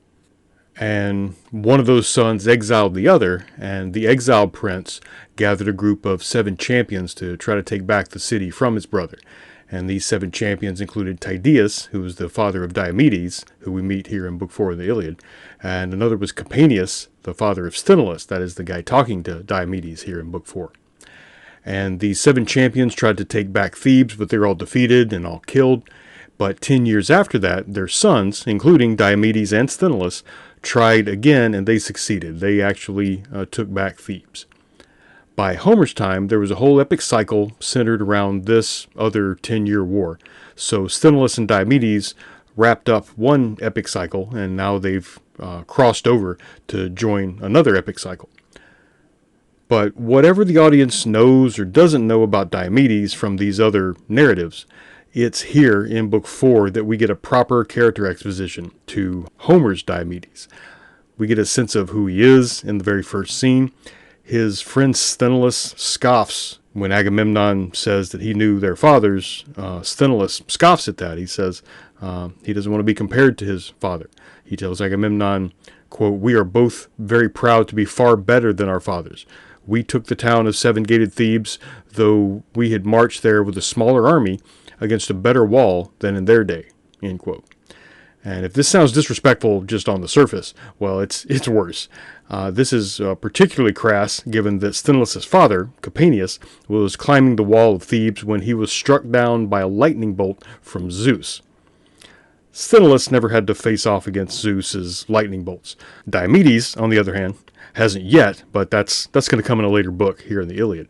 Speaker 1: And one of those sons exiled the other, and the exiled prince gathered a group of 7 champions to try to take back the city from his brother. And these 7 champions included Tydeus, who was the father of Diomedes, who we meet here in Book 4 of the Iliad. And another was Capaneus, the father of Sthenelus, that is the guy talking to Diomedes here in Book 4. And these 7 champions tried to take back Thebes, but they were all defeated and all killed. But 10 years after that, their sons, including Diomedes and Sthenelus, tried again, and they succeeded. They actually took back Thebes. By Homer's time, there was a whole epic cycle centered around this other 10-year war. So Sthenelus and Diomedes wrapped up one epic cycle, and now they've crossed over to join another epic cycle. But whatever the audience knows or doesn't know about Diomedes from these other narratives, it's here in Book 4 that we get a proper character exposition to Homer's Diomedes. We get a sense of who he is in the very first scene. His friend Sthenelus scoffs when Agamemnon says that he knew their fathers. Sthenelus scoffs at that. He says he doesn't want to be compared to his father. He tells Agamemnon, quote, "We are both very proud to be far better than our fathers. We took the town of seven-gated Thebes, though we had marched there with a smaller army against a better wall than in their day," end quote. And if this sounds disrespectful just on the surface, well, it's worse. This is particularly crass given that Sthenelus' father, Capaneus, was climbing the wall of Thebes when he was struck down by a lightning bolt from Zeus. Sthenelus never had to face off against Zeus's lightning bolts. Diomedes, on the other hand, hasn't yet, but that's going to come in a later book here in the Iliad.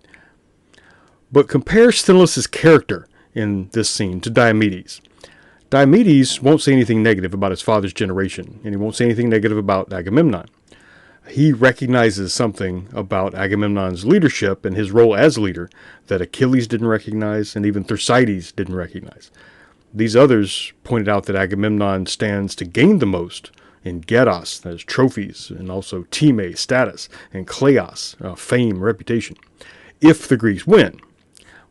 Speaker 1: But compare Sthenelus' character in this scene to Diomedes. Diomedes won't say anything negative about his father's generation, and he won't say anything negative about Agamemnon. He recognizes something about Agamemnon's leadership and his role as leader that Achilles didn't recognize and even Thersites didn't recognize. These others pointed out that Agamemnon stands to gain the most in Gedos, that is trophies, and also time, status, and kleos, fame, reputation, if the Greeks win.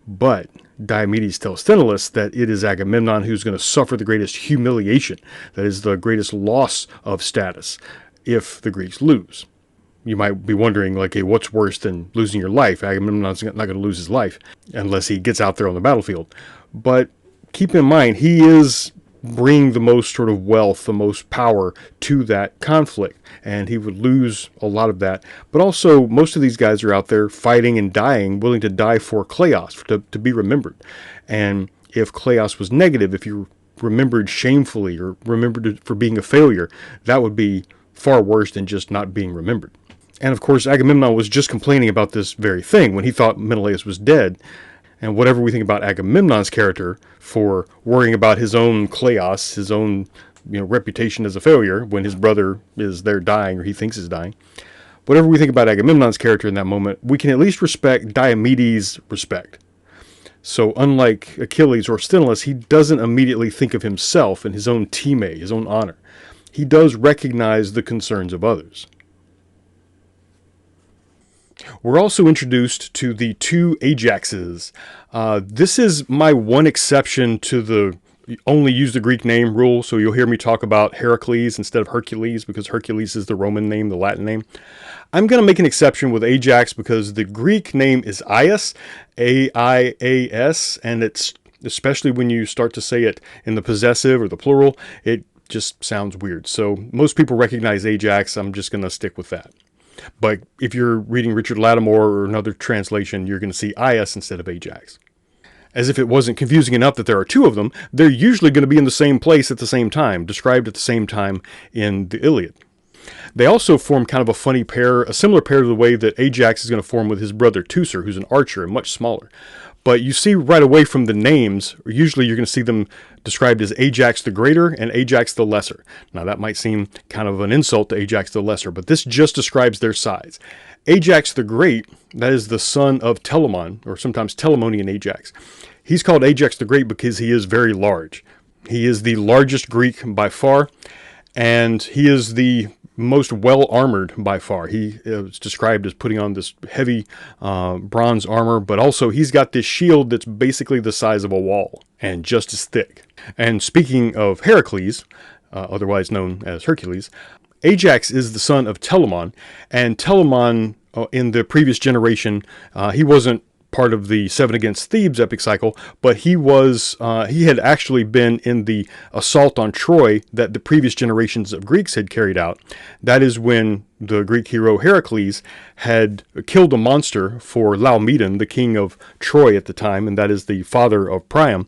Speaker 1: But Diomedes tells Sthenelus that it is Agamemnon who's going to suffer the greatest humiliation, that is the greatest loss of status, if the Greeks lose. You might be wondering, like, hey, what's worse than losing your life? Agamemnon's not going to lose his life unless he gets out there on the battlefield. But keep in mind, he is bring the most sort of wealth, the most power to that conflict. And he would lose a lot of that. But also, most of these guys are out there fighting and dying, willing to die for kleos, to be remembered. And if kleos was negative, if you remembered shamefully or remembered for being a failure, that would be far worse than just not being remembered. And of course, Agamemnon was just complaining about this very thing when he thought Menelaus was dead. And whatever we think about Agamemnon's character for worrying about his own kleos, his own reputation as a failure when his brother is there dying or he thinks is dying, whatever we think about Agamemnon's character in that moment, we can at least respect Diomedes' respect. So unlike Achilles or Sthenelus, he doesn't immediately think of himself and his own teammate, his own honor. He does recognize the concerns of others. We're also introduced to the two Ajaxes. This is my one exception to the only use the Greek name rule, so you'll hear me talk about Heracles instead of Hercules because Hercules is the Roman name, the Latin name. I'm going to make an exception with Ajax because the Greek name is Aias, A-I-A-S, and it's, especially when you start to say it in the possessive or the plural, it just sounds weird. So most people recognize Ajax. I'm just going to stick with that. But if you're reading Richard Lattimore or another translation, you're going to see Aias instead of Ajax. As if it wasn't confusing enough that there are two of them, they're usually going to be in the same place at the same time, described at the same time in the Iliad. They also form kind of a funny pair, a similar pair to the way that Ajax is going to form with his brother Teucer, who's an archer and much smaller. But you see right away from the names, usually you're going to see them described as Ajax the Greater and Ajax the Lesser. Now that might seem kind of an insult to Ajax the Lesser, but this just describes their size. Ajax the Great, that is the son of Telamon, or sometimes Telamonian Ajax. He's called Ajax the Great because he is very large. He is the largest Greek by far, and he is the most well-armored by far. He is described as putting on this heavy bronze armor, but also he's got this shield that's basically the size of a wall and just as thick. And speaking of Heracles, otherwise known as Hercules, Ajax is the son of Telamon, and Telamon in the previous generation, he wasn't part of the Seven Against Thebes epic cycle, but he had actually been in the assault on Troy that the previous generations of Greeks had carried out. That is when the Greek hero Heracles had killed a monster for Laomedon, the king of Troy at the time, and that is the father of Priam.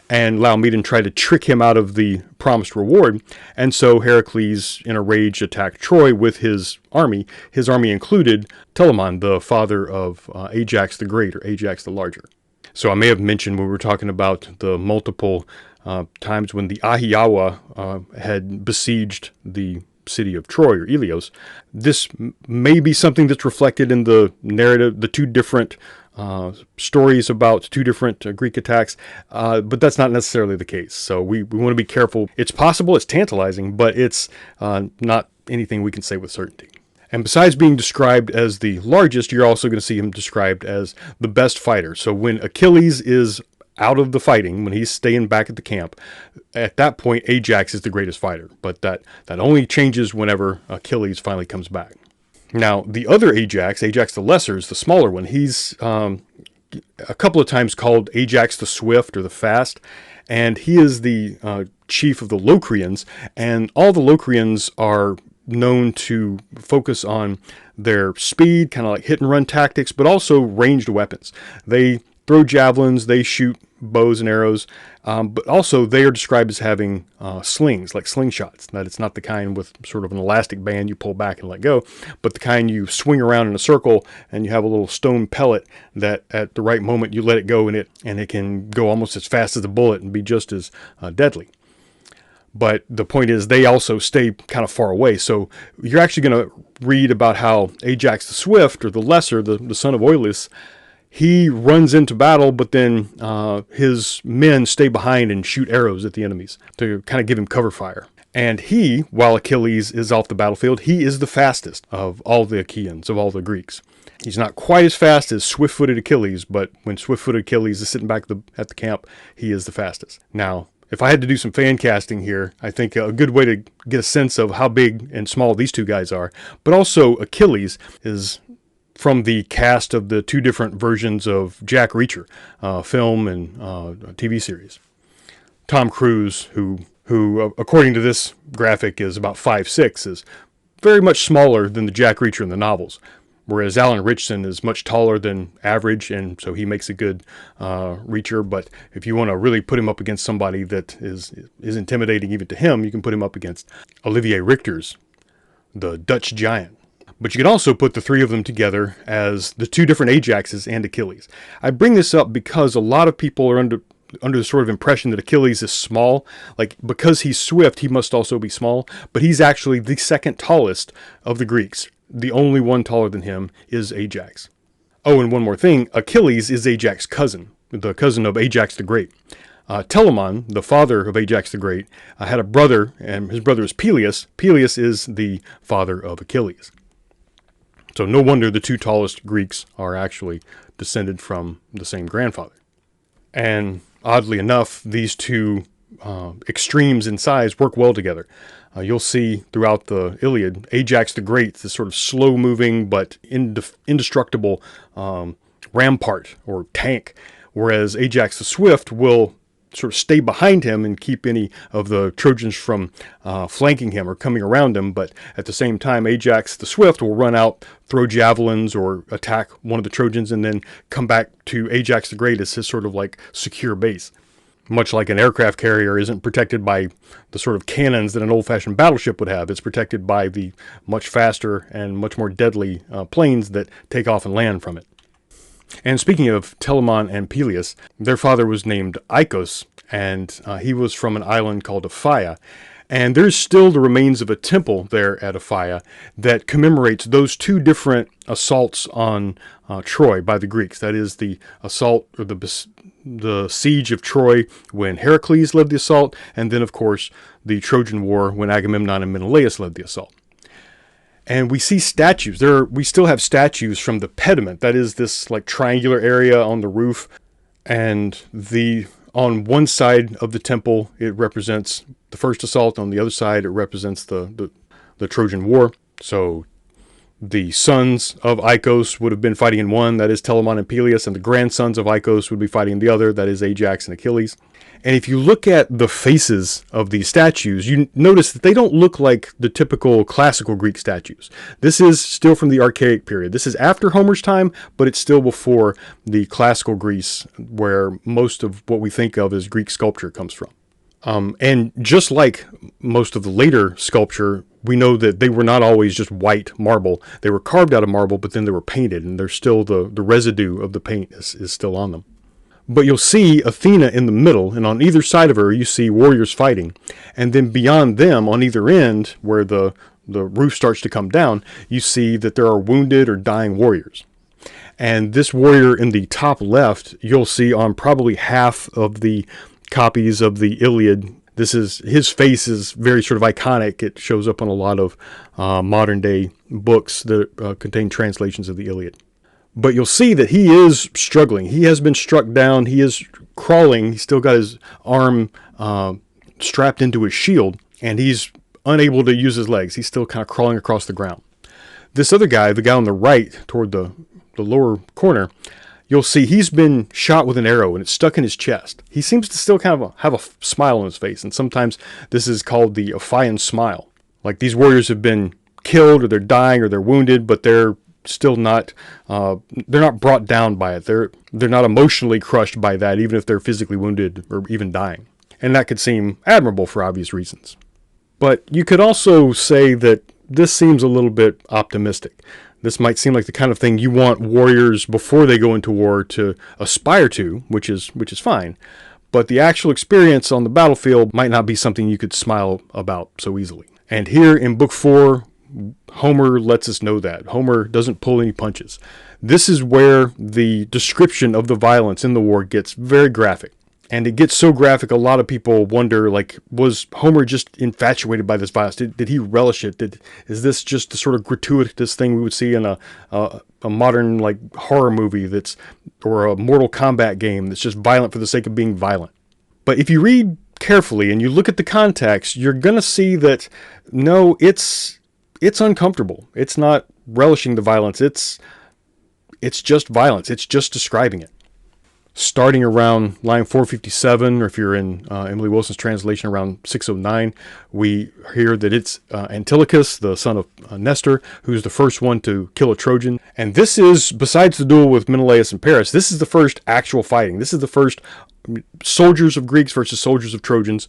Speaker 1: And Laomedon tried to trick him out of the promised reward, and so Heracles, in a rage, attacked Troy with his army. His army included Telamon, the father of Ajax the Great, or Ajax the Larger. So I may have mentioned when we were talking about the multiple times when the Ahiawa had besieged the city of Troy, or Ilios. This may be something that's reflected in the narrative, the two different stories about two different Greek attacks, but that's not necessarily the case. So we want to be careful. It's possible, it's tantalizing, but it's not anything we can say with certainty. And besides being described as the largest, you're also going to see him described as the best fighter. So when Achilles is out of the fighting, when he's staying back at the camp, at that point Ajax is the greatest fighter. But that only changes whenever Achilles finally comes back. Now, the other Ajax, Ajax the Lesser, is the smaller one. He's a couple of times called Ajax the Swift or the Fast, and he is the chief of the Locrians, and all the Locrians are known to focus on their speed, kind of like hit-and-run tactics, but also ranged weapons. They throw javelins, they shoot bows and arrows, but also they are described as having slings, like slingshots. That it's not the kind with sort of an elastic band you pull back and let go, but the kind you swing around in a circle and you have a little stone pellet that at the right moment you let it go and it can go almost as fast as a bullet and be just as deadly. But the point is they also stay kind of far away. So you're actually going to read about how Ajax the Swift, or the Lesser, the son of Oileus, he runs into battle, but then his men stay behind and shoot arrows at the enemies to kind of give him cover fire. And he, while Achilles is off the battlefield, he is the fastest of all the Achaeans, of all the Greeks. He's not quite as fast as swift-footed Achilles, but when swift-footed Achilles is sitting back at the camp, he is the fastest. Now, if I had to do some fan casting here, I think a good way to get a sense of how big and small these two guys are, but also Achilles is from the cast of the two different versions of Jack Reacher, film and TV series. Tom Cruise, who who, according to this graphic, is about 5'6", is very much smaller than the Jack Reacher in the novels. Whereas Alan Richardson is much taller than average, and so he makes a good Reacher. But if you want to really put him up against somebody that is intimidating even to him, you can put him up against Olivier Richter's, the Dutch giant. But you can also put the three of them together as the two different Ajaxes and Achilles. I bring this up because a lot of people are under the sort of impression that Achilles is small. Like, because he's swift, he must also be small. But he's actually the second tallest of the Greeks. The only one taller than him is Ajax. Oh, and one more thing. Achilles is Ajax's cousin, the cousin of Ajax the Great. Telamon, the father of Ajax the Great, had a brother, and his brother is Peleus. Peleus is the father of Achilles. So no wonder the two tallest Greeks are actually descended from the same grandfather. And oddly enough, these two extremes in size work well together. You'll see throughout the Iliad, Ajax the Great, this sort of slow-moving but indestructible rampart or tank, whereas Ajax the Swift will sort of stay behind him and keep any of the Trojans from flanking him or coming around him. But at the same time, Ajax the Swift will run out, throw javelins, or attack one of the Trojans, and then come back to Ajax the Great as his sort of like secure base. Much like an aircraft carrier isn't protected by the sort of cannons that an old-fashioned battleship would have. It's protected by the much faster and much more deadly planes that take off and land from it. And speaking of Telamon and Peleus, their father was named Icos, and he was from an island called Aphaia. And there's still the remains of a temple there at Aphaia that commemorates those two different assaults on Troy by the Greeks. That is the assault, or the siege of Troy when Heracles led the assault, and then, of course, the Trojan War when Agamemnon and Menelaus led the assault. And we see statues. We still have statues from the pediment. That is this like triangular area on the roof. And on one side of the temple, it represents the first assault. On the other side, it represents the Trojan War. So the sons of Icos would have been fighting in one, that is Telamon and Peleus, and the grandsons of Icos would be fighting in the other, that is Ajax and Achilles. And if you look at the faces of these statues, you notice that they don't look like the typical classical Greek statues. This is still from the Archaic period. This is after Homer's time, but it's still before the classical Greece, where most of what we think of as Greek sculpture comes from. And just like most of the later sculpture, we know that they were not always just white marble. They were carved out of marble, but then they were painted, and there's still the residue of the paint is still on them. But you'll see Athena in the middle, and on either side of her, you see warriors fighting. And then beyond them, on either end, where the roof starts to come down, you see that there are wounded or dying warriors. And this warrior in the top left, you'll see on probably half of the copies of the Iliad. His face is very sort of iconic. It shows up on a lot of modern day books that contain translations of the Iliad. But you'll see that he is struggling. He has been struck down. He is crawling. He's still got his arm strapped into his shield, and he's unable to use his legs. He's still kind of crawling across the ground. This other guy, the guy on the right toward the lower corner, you'll see he's been shot with an arrow and it's stuck in his chest. He seems to still kind of have a smile on his face, and sometimes this is called the Aphaean smile. Like, these warriors have been killed, or they're dying, or they're wounded, but they're still not they're not brought down by it. They're not emotionally crushed by that, even if they're physically wounded or even dying. And that could seem admirable for obvious reasons. But you could also say that this seems a little bit optimistic. This might seem like the kind of thing you want warriors before they go into war to aspire to, which is fine. But the actual experience on the battlefield might not be something you could smile about so easily. And here in Book 4, Homer lets us know that. Homer doesn't pull any punches. This is where the description of the violence in the war gets very graphic. And it gets so graphic, a lot of people wonder, like, was Homer just infatuated by this violence? Did he relish it? Is this just the sort of gratuitous thing we would see in a modern, like, horror movie or a Mortal Kombat game that's just violent for the sake of being violent? But if you read carefully and you look at the context, you're going to see that, no, it's uncomfortable. It's not relishing the violence. It's just violence. It's just describing it. starting around line 457, or if you're in Emily Wilson's translation, around 609, we hear that it's Antilochus, the son of Nestor, who's the first one to kill a Trojan. And this is, besides the duel with Menelaus and Paris, this is the first actual fighting. This is the first soldiers of Greeks versus soldiers of Trojans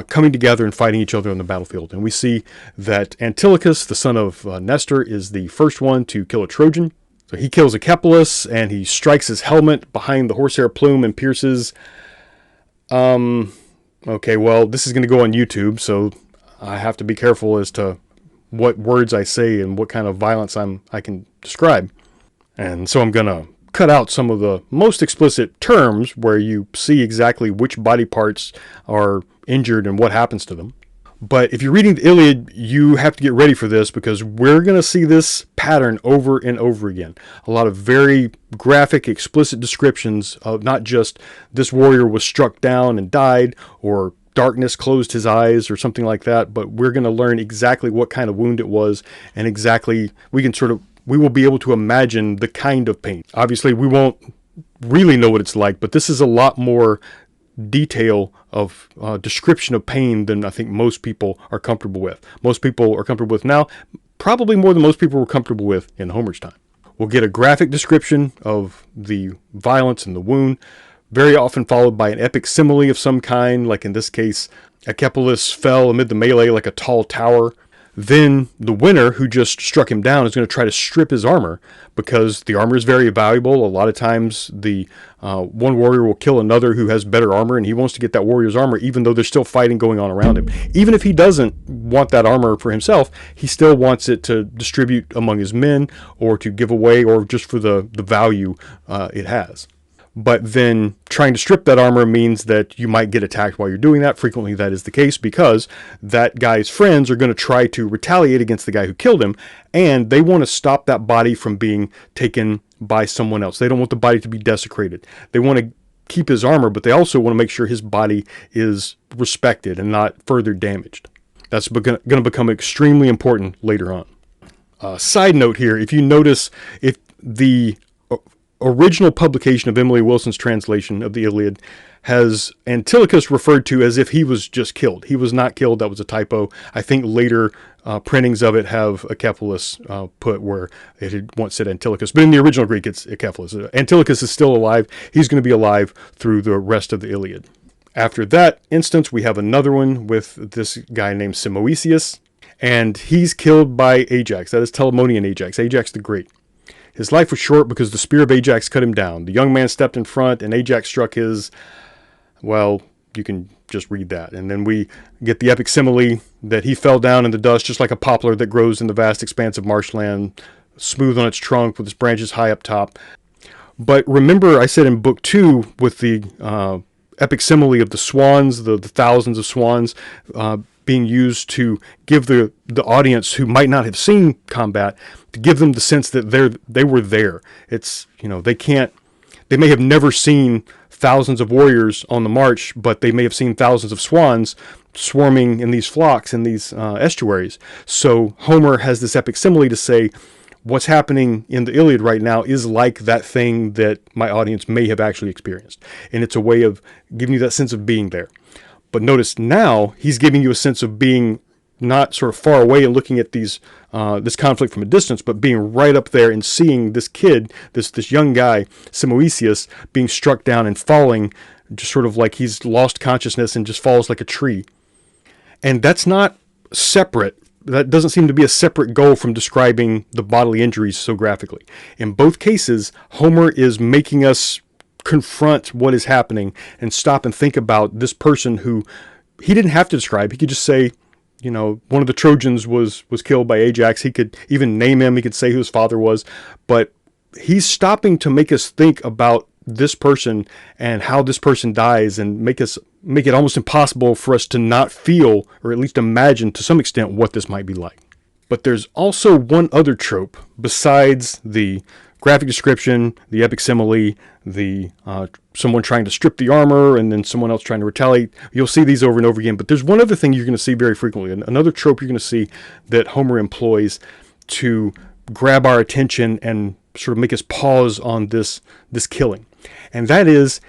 Speaker 1: coming together and fighting each other on the battlefield. And we see that Antilochus, the son of Nestor, is the first one to kill a Trojan. So he kills Echepolus, and he strikes his helmet behind the horsehair plume and pierces. Okay, well, this is going to go on YouTube, so I have to be careful as to what words I say and what kind of violence I can describe. And so I'm going to cut out some of the most explicit terms where you see exactly which body parts are injured and what happens to them. But if you're reading the Iliad, you have to get ready for this, because we're going to see this pattern over and over again. A lot of very graphic, explicit descriptions of not just this warrior was struck down and died, or darkness closed his eyes, or something like that, but we're going to learn exactly what kind of wound it was, and exactly, we will be able to imagine the kind of pain. Obviously, we won't really know what it's like, but this is a lot more detail of description of pain than I think most people are comfortable with. Most people are comfortable with now, probably more than most people were comfortable with in Homer's time. We'll get a graphic description of the violence and the wound, very often followed by an epic simile of some kind, like in this case, Echepolus fell amid the melee like a tall tower. Then the winner, who just struck him down, is going to try to strip his armor, because the armor is very valuable. A lot of times the one warrior will kill another who has better armor, and he wants to get that warrior's armor even though there's still fighting going on around him. Even if he doesn't want that armor for himself, he still wants it to distribute among his men, or to give away, or just for the value it has. But then trying to strip that armor means that you might get attacked while you're doing that. Frequently that is the case, because that guy's friends are going to try to retaliate against the guy who killed him, and they want to stop that body from being taken by someone else. They don't want the body to be desecrated. They want to keep his armor, but they also want to make sure his body is respected and not further damaged. That's going to become extremely important later on. Side note here, if you notice, if the original publication of Emily Wilson's translation of the Iliad has Antilochus referred to as if he was just killed. He was not killed. That was a typo. I think later printings of it have Echepolus put where it had once said Antilochus. But in the original Greek, it's Echepolus. Antilochus is still alive. He's going to be alive through the rest of the Iliad. After that instance, we have another one with this guy named Simoisius, and he's killed by Ajax. That is Telamonian Ajax, Ajax the Great. His life was short because the spear of Ajax cut him down. The young man stepped in front, and Ajax struck his... Well, you can just read that. And then we get the epic simile that he fell down in the dust just like a poplar that grows in the vast expanse of marshland, smooth on its trunk with its branches high up top. But remember, I said in book 2, with the epic simile of the swans, the thousands of swans being used to give the audience who might not have seen combat, to give them the sense that they were there. It's, they may have never seen thousands of warriors on the march, but they may have seen thousands of swans swarming in these flocks in these estuaries. So Homer has this epic simile to say, what's happening in the Iliad right now is like that thing that my audience may have actually experienced. And it's a way of giving you that sense of being there. But notice now he's giving you a sense of being not sort of far away and looking at this conflict from a distance, but being right up there and seeing this kid, this young guy, Simoisius, being struck down and falling, just sort of like he's lost consciousness and just falls like a tree. And that's not separate. That doesn't seem to be a separate goal from describing the bodily injuries so graphically. In both cases, Homer is making us confront what is happening and stop and think about this person who he didn't have to describe. He could just say, one of the Trojans was killed by Ajax. He could even name him. He could say who his father was. But he's stopping to make us think about this person and how this person dies, and make it almost impossible for us to not feel, or at least imagine to some extent, what this might be like. But there's also one other trope besides the graphic description, the epic simile, the someone trying to strip the armor, and then someone else trying to retaliate. You'll see these over and over again. But there's one other thing you're going to see very frequently, another trope you're going to see that Homer employs to grab our attention and sort of make us pause on this killing. And that is,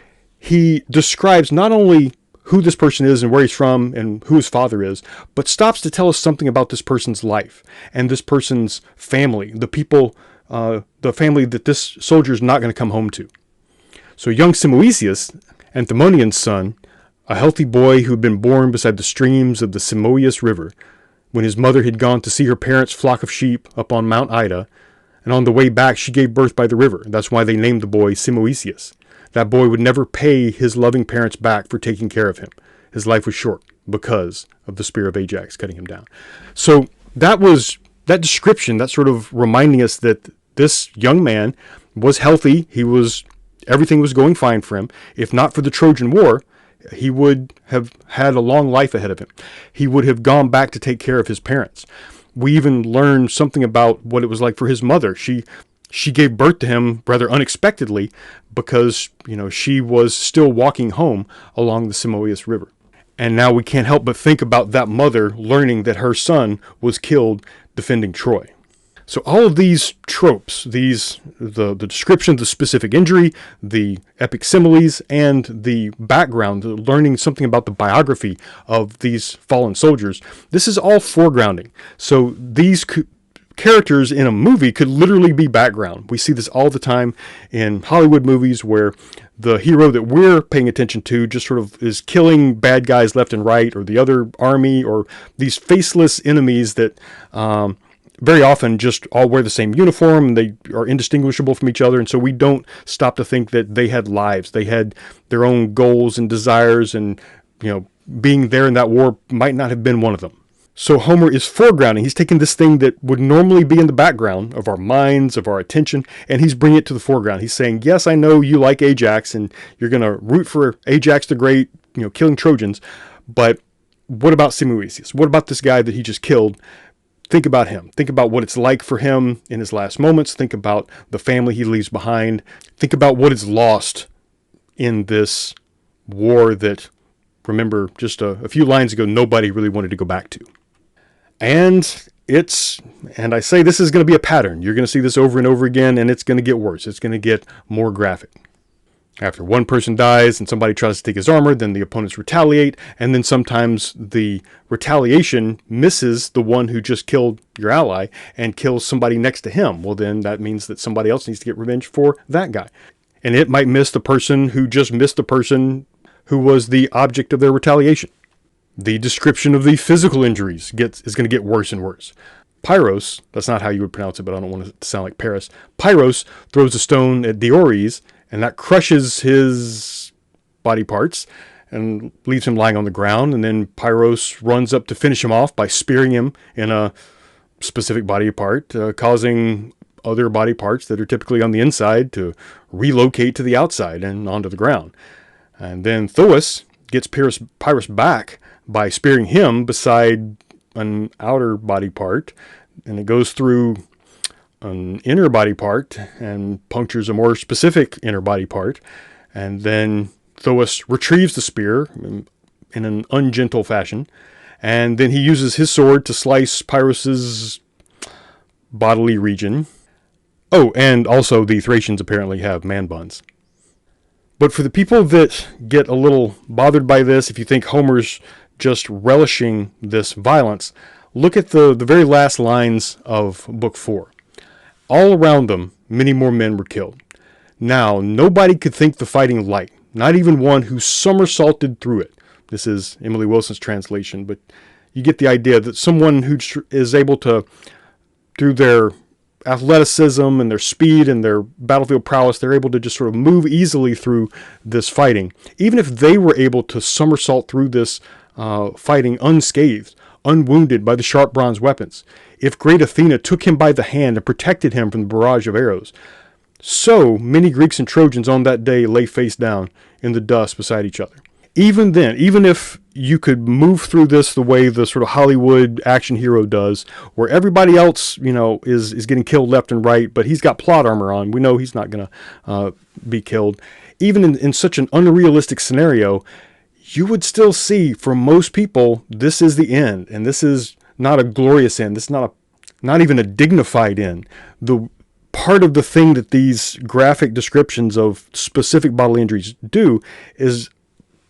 Speaker 1: he describes not only who this person is and where he's from and who his father is, but stops to tell us something about this person's life and this person's family, the people, the family that this soldier is not going to come home to. So young Simoeisius, Anthemonian's son, a healthy boy who had been born beside the streams of the Simoeis River, when his mother had gone to see her parents' flock of sheep up on Mount Ida, and on the way back she gave birth by the river. That's why they named the boy Simoeisius. That boy would never pay his loving parents back for taking care of him. His life was short because of the spear of Ajax cutting him down. So that description, that sort of reminding us that this young man was healthy. Everything was going fine for him. If not for the Trojan War, he would have had a long life ahead of him. He would have gone back to take care of his parents. We even learned something about what it was like for his mother. She gave birth to him rather unexpectedly because, she was still walking home along the Simoeis River. And now we can't help but think about that mother learning that her son was killed defending Troy. So all of these tropes, the description of the specific injury, the epic similes, and the background, learning something about the biography of these fallen soldiers, this is all foregrounding. So these characters in a movie could literally be background. We see this all the time in Hollywood movies where the hero that we're paying attention to just sort of is killing bad guys left and right, or the other army, or these faceless enemies that very often just all wear the same uniform and they are indistinguishable from each other. And so we don't stop to think that they had lives. They had their own goals and desires, and, being there in that war might not have been one of them. So Homer is foregrounding. He's taking this thing that would normally be in the background of our minds, of our attention, and he's bringing it to the foreground. He's saying, yes, I know you like Ajax and you're going to root for Ajax the Great, killing Trojans, but what about Simoeisius? What about this guy that he just killed? Think about him. Think about what it's like for him in his last moments. Think about the family he leaves behind. Think about what is lost in this war that, remember, just a few lines ago, nobody really wanted to go back to. And I say this is going to be a pattern. You're going to see this over and over again, and it's going to get worse. It's going to get more graphic. After one person dies and somebody tries to take his armor, then the opponents retaliate, and then sometimes the retaliation misses the one who just killed your ally and kills somebody next to him. Well, then that means that somebody else needs to get revenge for that guy. And it might miss the person who just missed the person who was the object of their retaliation. The description of the physical injuries is going to get worse and worse. Pyros, that's not how you would pronounce it, but I don't want it to sound like Paris. Pyros throws a stone at Diores, and that crushes his body parts and leaves him lying on the ground. And then Pyros runs up to finish him off by spearing him in a specific body part, causing other body parts that are typically on the inside to relocate to the outside and onto the ground. And then Thoas gets Pyrrhus back by spearing him beside an outer body part, and it goes through an inner body part and punctures a more specific inner body part. And then Thoas retrieves the spear in an ungentle fashion, and then he uses his sword to slice Pyrrhus's bodily region. Oh, and also the Thracians apparently have man buns. But for the people that get a little bothered by this, if you think Homer's just relishing this violence, look at the very last lines of Book 4. All around them, many more men were killed. Now, nobody could think the fighting light, not even one who somersaulted through it. This is Emily Wilson's translation, but you get the idea that someone who is able to, through their athleticism and their speed and their battlefield prowess, they're able to just sort of move easily through this fighting. Even if they were able to somersault through this fighting unscathed, unwounded by the sharp bronze weapons, if great Athena took him by the hand and protected him from the barrage of arrows, so many Greeks and Trojans on that day lay face down in the dust beside each other. Even then, even if you could move through this the way the sort of Hollywood action hero does, where everybody else, is getting killed left and right, but he's got plot armor on, we know he's not going to be killed. Even in such an unrealistic scenario, you would still see, for most people, this is the end, and this is not a glorious end. This is not even a dignified end. The part of the thing that these graphic descriptions of specific bodily injuries do is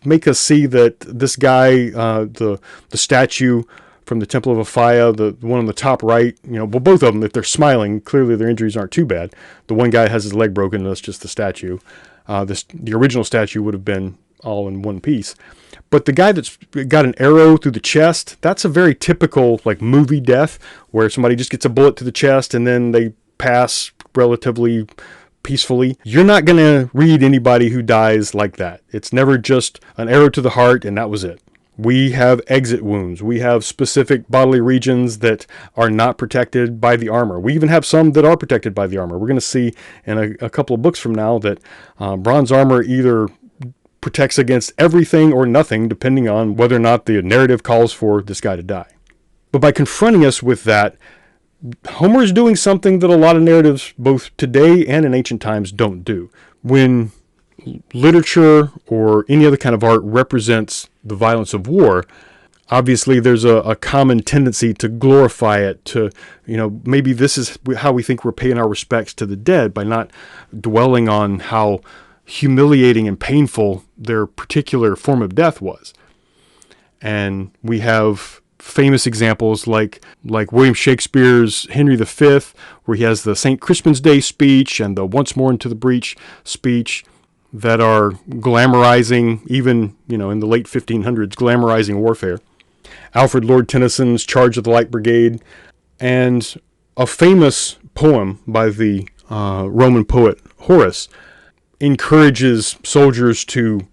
Speaker 1: make us see that this guy, the statue from the Temple of Apphia, the one on the top right, well, both of them, if they're smiling, clearly their injuries aren't too bad. The one guy has his leg broken, and that's just the statue. The original statue would have been all in one piece. But the guy that's got an arrow through the chest, that's a very typical movie death, where somebody just gets a bullet to the chest and then they pass relatively peacefully. You're not going to read anybody who dies like that. It's never just an arrow to the heart and that was it. We have exit wounds. We have specific bodily regions that are not protected by the armor. We even have some that are protected by the armor. We're going to see in a couple of books from now that bronze armor either protects against everything or nothing, depending on whether or not the narrative calls for this guy to die. But by confronting us with that, Homer is doing something that a lot of narratives, both today and in ancient times, don't do. When literature or any other kind of art represents the violence of war, obviously there's a common tendency to glorify it, to, maybe this is how we think we're paying our respects to the dead, by not dwelling on how humiliating and painful their particular form of death was. And we have famous examples like William Shakespeare's Henry V, where he has the St. Crispin's Day speech and the Once More Into the Breach speech that are glamorizing, even, in the late 1500s, glamorizing warfare. Alfred Lord Tennyson's Charge of the Light Brigade, and a famous poem by the Roman poet Horace encourages soldiers to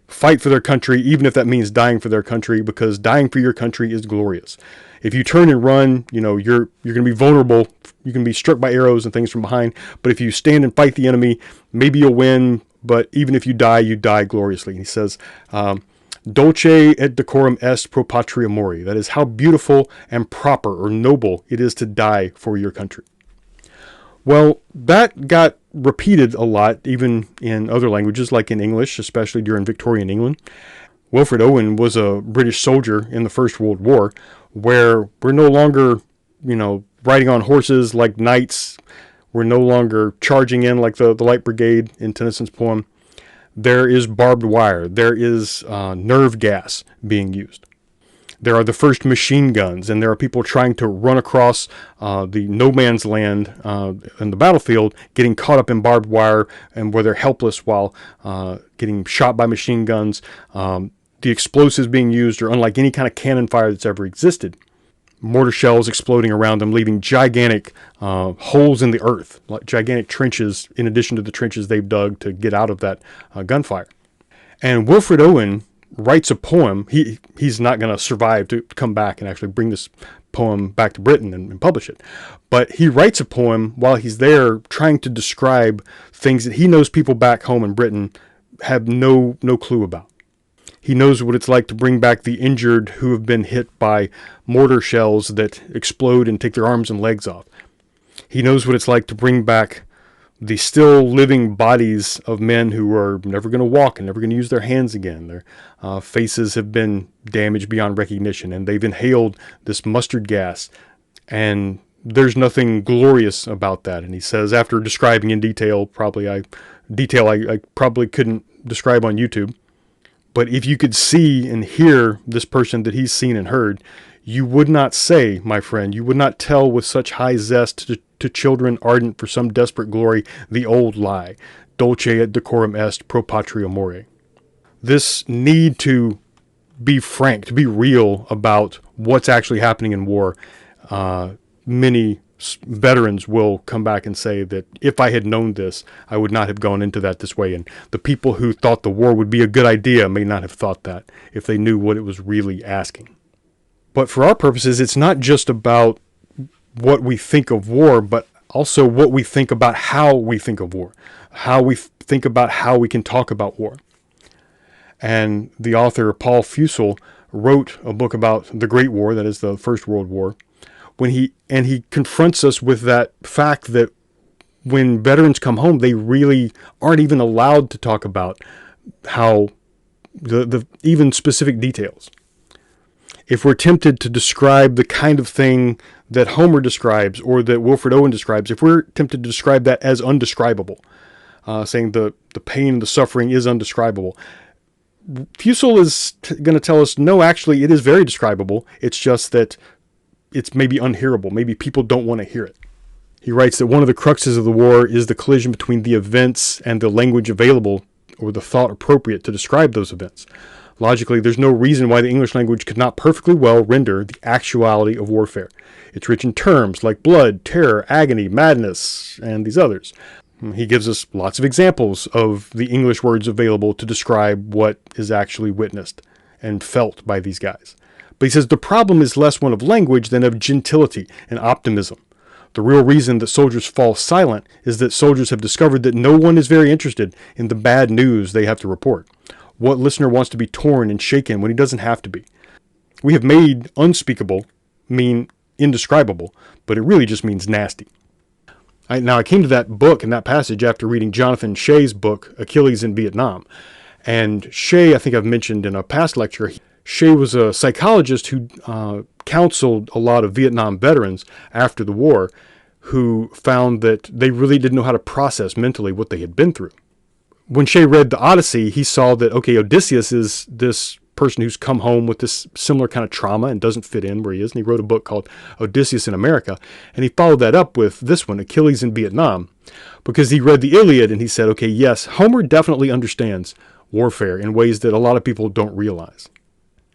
Speaker 1: fight for their country, even if that means dying for their country, because dying for your country is glorious. If you turn and run, you're going to be vulnerable. You can be struck by arrows and things from behind. But if you stand and fight the enemy, maybe you'll win. But even if you die gloriously. And he says, Dulce et decorum est pro patria mori. That is, how beautiful and proper or noble it is to die for your country. Well, that got repeated a lot, even in other languages, like in English, especially during Victorian England. Wilfred Owen was a British soldier in the First World War, where we're no longer, riding on horses like knights. We're no longer charging in like the Light Brigade in Tennyson's poem. There is barbed wire. There is nerve gas being used. There are the first machine guns, and there are people trying to run across the no man's land in the battlefield, getting caught up in barbed wire, and where they're helpless while getting shot by machine guns. The explosives being used are unlike any kind of cannon fire that's ever existed. Mortar shells exploding around them, leaving gigantic holes in the earth, like gigantic trenches, in addition to the trenches they've dug to get out of that gunfire. And Wilfred Owen writes a poem. He's not going to survive to come back and actually bring this poem back to Britain and publish it. But he writes a poem while he's there, trying to describe things that he knows people back home in Britain have no clue about. He knows what it's like to bring back the injured who have been hit by mortar shells that explode and take their arms and legs off. He knows what it's like to bring back the still living bodies of men who are never going to walk and never going to use their hands again. Their faces have been damaged beyond recognition, and they've inhaled this mustard gas, and there's nothing glorious about that. And he says, after describing in detail, I probably couldn't describe on YouTube, but if you could see and hear this person that he's seen and heard, you would not say, my friend, you would not tell with such high zest to children ardent for some desperate glory the old lie, dulce et decorum est pro patria more. This need to be frank, to be real about what's actually happening in war. Many veterans will come back and say that if I had known this, I would not have gone into that this way. And the people who thought the war would be a good idea may not have thought that if they knew what it was really asking. But for our purposes, it's not just about what we think of war, but also what we think about how we think of war, how we think about how we can talk about war. And the author Paul Fussell wrote a book about the Great War, that is the First World War, when he confronts us with that fact that when veterans come home, they really aren't even allowed to talk about how the even specific details. if we're tempted to describe the kind of thing that Homer describes or that Wilfred Owen describes, if we're tempted to describe that as undescribable, saying the pain and the suffering is undescribable, Fusel is going to tell us, no, actually, it is very describable. It's just that it's maybe unhearable. Maybe people don't want to hear it. He writes that one of the cruxes of the war is the collision between the events and the language available or the thought appropriate to describe those events. Logically, there's no reason why the English language could not perfectly well render the actuality of warfare. It's rich in terms like blood, terror, agony, madness, and these others. He gives us lots of examples of the English words available to describe what is actually witnessed and felt by these guys. But he says the problem is less one of language than of gentility and optimism. The real reason that soldiers fall silent is that soldiers have discovered that no one is very interested in the bad news they have to report. What listener wants to be torn and shaken when he doesn't have to be? We have made unspeakable mean indescribable, but it really just means nasty. I came to that book and that passage after reading Jonathan Shea's book, Achilles in Vietnam. And Shea, I think I've mentioned in a past lecture, Shea was a psychologist who counseled a lot of Vietnam veterans after the war who found that they really didn't know how to process mentally what they had been through. When Shea read the Odyssey, he saw that, okay, Odysseus is this person who's come home with this similar kind of trauma and doesn't fit in where he is. And he wrote a book called Odysseus in America. And he followed that up with this one, Achilles in Vietnam, because he read the Iliad and he said, okay, yes, Homer definitely understands warfare in ways that a lot of people don't realize.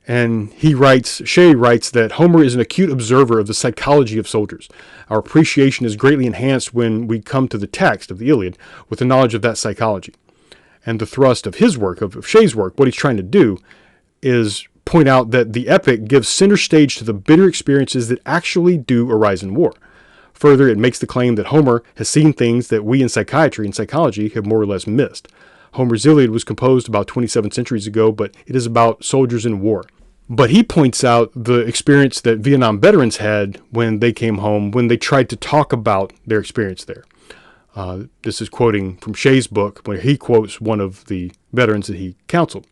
Speaker 1: And Shea writes that Homer is an acute observer of the psychology of soldiers. Our appreciation is greatly enhanced when we come to the text of the Iliad with the knowledge of that psychology. And the thrust of his work, of Shea's work, what he's trying to do is point out that the epic gives center stage to the bitter experiences that actually do arise in war. Further, it makes the claim that Homer has seen things that we in psychiatry and psychology have more or less missed. Homer's Iliad was composed about 27 centuries ago, but it is about soldiers in war. But he points out the experience that Vietnam veterans had when they came home, when they tried to talk about their experience there. This is quoting from Shea's book, where he quotes one of the veterans that he counseled.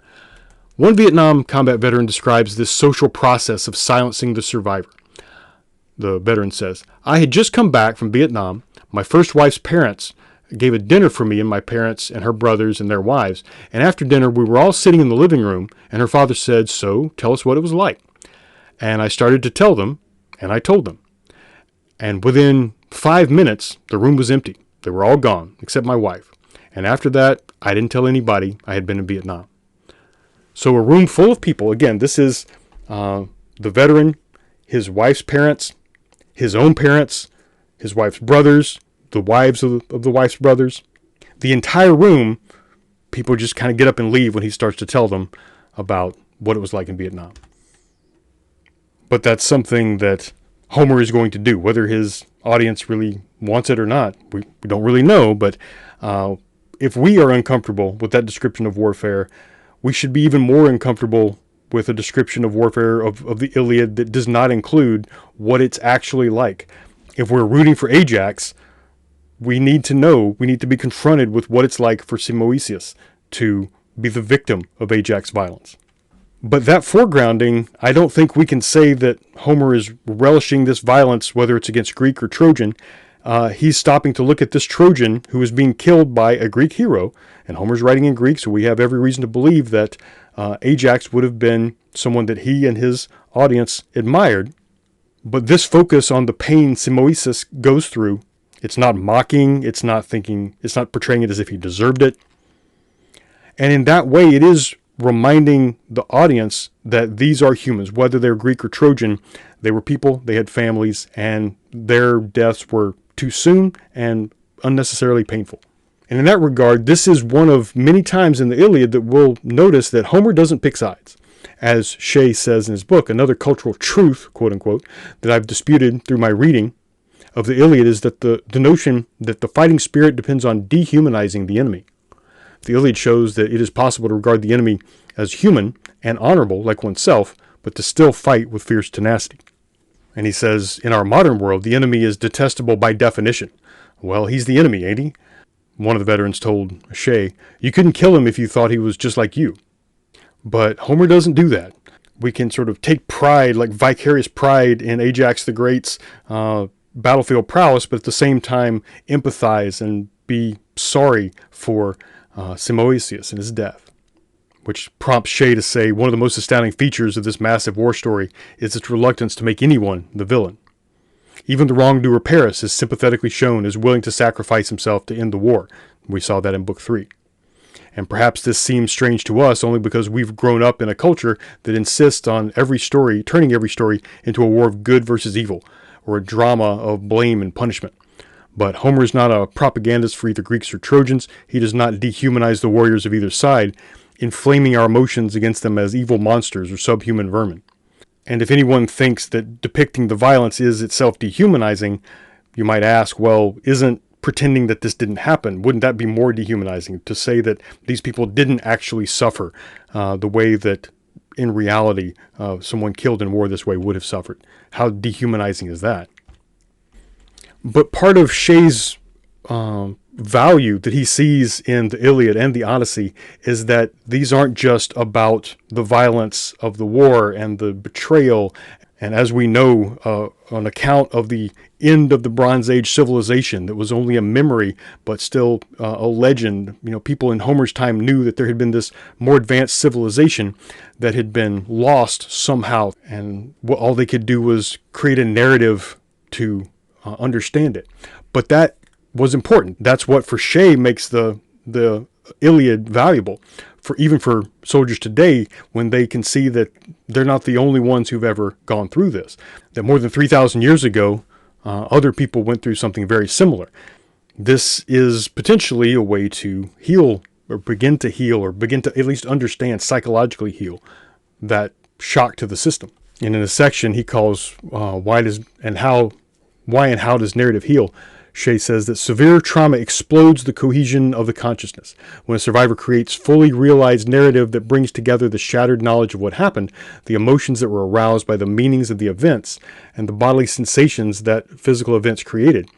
Speaker 1: One Vietnam combat veteran describes this social process of silencing the survivor. The veteran says, I had just come back from Vietnam. My first wife's parents gave a dinner for me and my parents and her brothers and their wives. And after dinner, we were all sitting in the living room, and her father said, so tell us what it was like. And I started to tell them, and I told them. And within 5 minutes, the room was empty. They were all gone, except my wife. And after that, I didn't tell anybody I had been in Vietnam. So a room full of people, again, this is the veteran, his wife's parents, his own parents, his wife's brothers, the wives of the wife's brothers. The entire room, people just kind of get up and leave when he starts to tell them about what it was like in Vietnam. But that's something that Homer is going to do, whether his audience really wants it or not. We don't really know, but if we are uncomfortable with that description of warfare, we should be even more uncomfortable with a description of warfare of the Iliad that does not include what it's actually like. If we're rooting for Ajax, we need to be confronted with what it's like for Simoisius to be the victim of Ajax violence. But that foregrounding, I don't think we can say that Homer is relishing this violence, whether it's against Greek or Trojan. He's stopping to look at this Trojan who is being killed by a Greek hero, and Homer's writing in Greek, so we have every reason to believe that Ajax would have been someone that he and his audience admired. But this focus on the pain Simoisius goes through, it's not mocking, it's not portraying it as if he deserved it. And in that way, it is reminding the audience that these are humans, whether they're Greek or Trojan. They were people, they had families, and their deaths were too soon and unnecessarily painful. And in that regard, this is one of many times in the Iliad that we'll notice that Homer doesn't pick sides. As Shea says in his book, another cultural truth, quote unquote, that I've disputed through my reading of the Iliad is that the notion that the fighting spirit depends on dehumanizing the enemy. The Iliad shows that it is possible to regard the enemy as human and honorable like oneself, but to still fight with fierce tenacity. And he says, in our modern world, the enemy is detestable by definition. Well, he's the enemy, ain't he? One of the veterans told Shea, you couldn't kill him if you thought he was just like you. But Homer doesn't do that. We can sort of take pride, like vicarious pride, in Ajax the Great's battlefield prowess, but at the same time empathize and be sorry for Simoisius and his death. Which prompts Shea to say one of the most astounding features of this massive war story is its reluctance to make anyone the villain. Even the wrongdoer Paris is sympathetically shown as willing to sacrifice himself to end the war. We saw that in Book 3. And perhaps this seems strange to us only because we've grown up in a culture that insists on every story, turning every story into a war of good versus evil, or a drama of blame and punishment. But Homer is not a propagandist for either Greeks or Trojans. He does not dehumanize the warriors of either side, inflaming our emotions against them as evil monsters or subhuman vermin. And if anyone thinks that depicting the violence is itself dehumanizing, you might ask, well, isn't pretending that this didn't happen, wouldn't that be more dehumanizing, to say that these people didn't actually suffer the way that in reality someone killed in war this way would have suffered? How dehumanizing is that? But part of Shea's value that he sees in the Iliad and the Odyssey is that these aren't just about the violence of the war and the betrayal. And as we know, on account of the end of the Bronze Age civilization that was only a memory, but still a legend, people in Homer's time knew that there had been this more advanced civilization that had been lost somehow. And all they could do was create a narrative to understand it. But that was important. That's what for Shea makes the Iliad valuable. Even for soldiers today, when they can see that they're not the only ones who've ever gone through this. That more than 3,000 years ago, other people went through something very similar. This is potentially a way to heal, or begin to heal, or begin to at least understand, psychologically heal, that shock to the system. And in a section he calls why and how does narrative heal? Shea says that severe trauma explodes the cohesion of the consciousness. When a survivor creates fully realized narrative that brings together the shattered knowledge of what happened, the emotions that were aroused by the meanings of the events, and the bodily sensations that physical events created,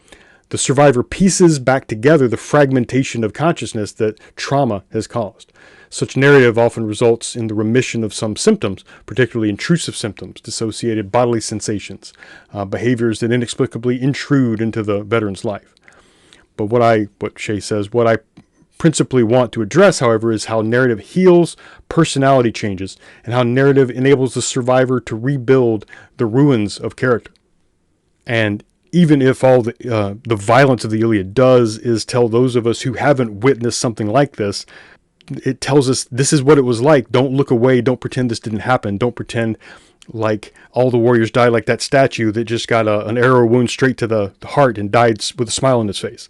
Speaker 1: the survivor pieces back together the fragmentation of consciousness that trauma has caused. Such narrative often results in the remission of some symptoms, particularly intrusive symptoms, dissociated bodily sensations, behaviors that inexplicably intrude into the veteran's life. But what Shea says, what I principally want to address, however, is how narrative heals personality changes, and how narrative enables the survivor to rebuild the ruins of character. And even if all the violence of the Iliad does is tell those of us who haven't witnessed something like this, it tells us this is what it was like. Don't look away. Don't pretend this didn't happen. Don't pretend like all the warriors died like that statue that just got an arrow wound straight to the heart and died with a smile on his face.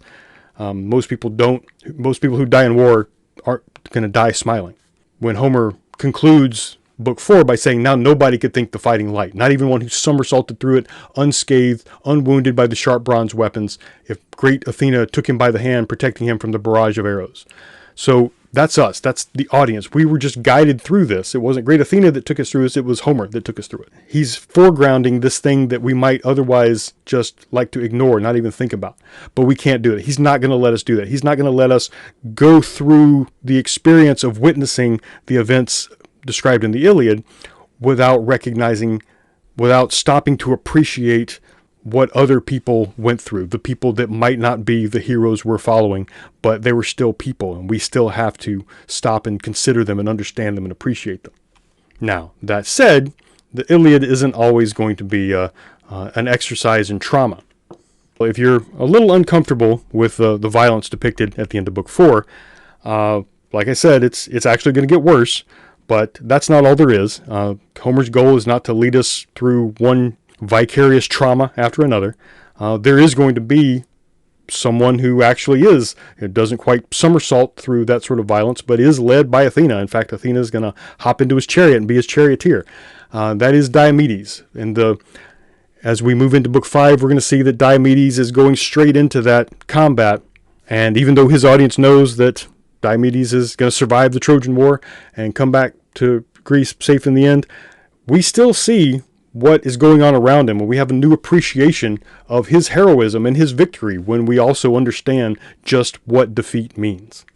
Speaker 1: Most people who die in war aren't going to die smiling. When Homer concludes Book 4 by saying, now nobody could think the fighting light, not even one who somersaulted through it unscathed, unwounded by the sharp bronze weapons, if great Athena took him by the hand, protecting him from the barrage of arrows. So that's us. That's the audience. We were just guided through this. It wasn't great Athena that took us through this. It was Homer that took us through it. He's foregrounding this thing that we might otherwise just like to ignore, not even think about. But we can't do it. He's not going to let us do that. He's not going to let us go through the experience of witnessing the events described in the Iliad without stopping to appreciate what other people went through, the people that might not be the heroes we're following, but they were still people, and we still have to stop and consider them and understand them and appreciate them. Now, that said, the Iliad isn't always going to be an exercise in trauma. If you're a little uncomfortable with the violence depicted at the end of Book 4, like I said, it's actually going to get worse, but that's not all there is. Homer's goal is not to lead us through one vicarious trauma after another. There is going to be someone who actually doesn't quite somersault through that sort of violence, but is led by Athena. In fact, Athena is going to hop into his chariot and be his charioteer. That is Diomedes. And as we move into Book 5, we're going to see that Diomedes is going straight into that combat. And even though his audience knows that Diomedes is going to survive the Trojan War and come back to Greece safe in the end, we still see what is going on around him, and we have a new appreciation of his heroism and his victory when we also understand just what defeat means.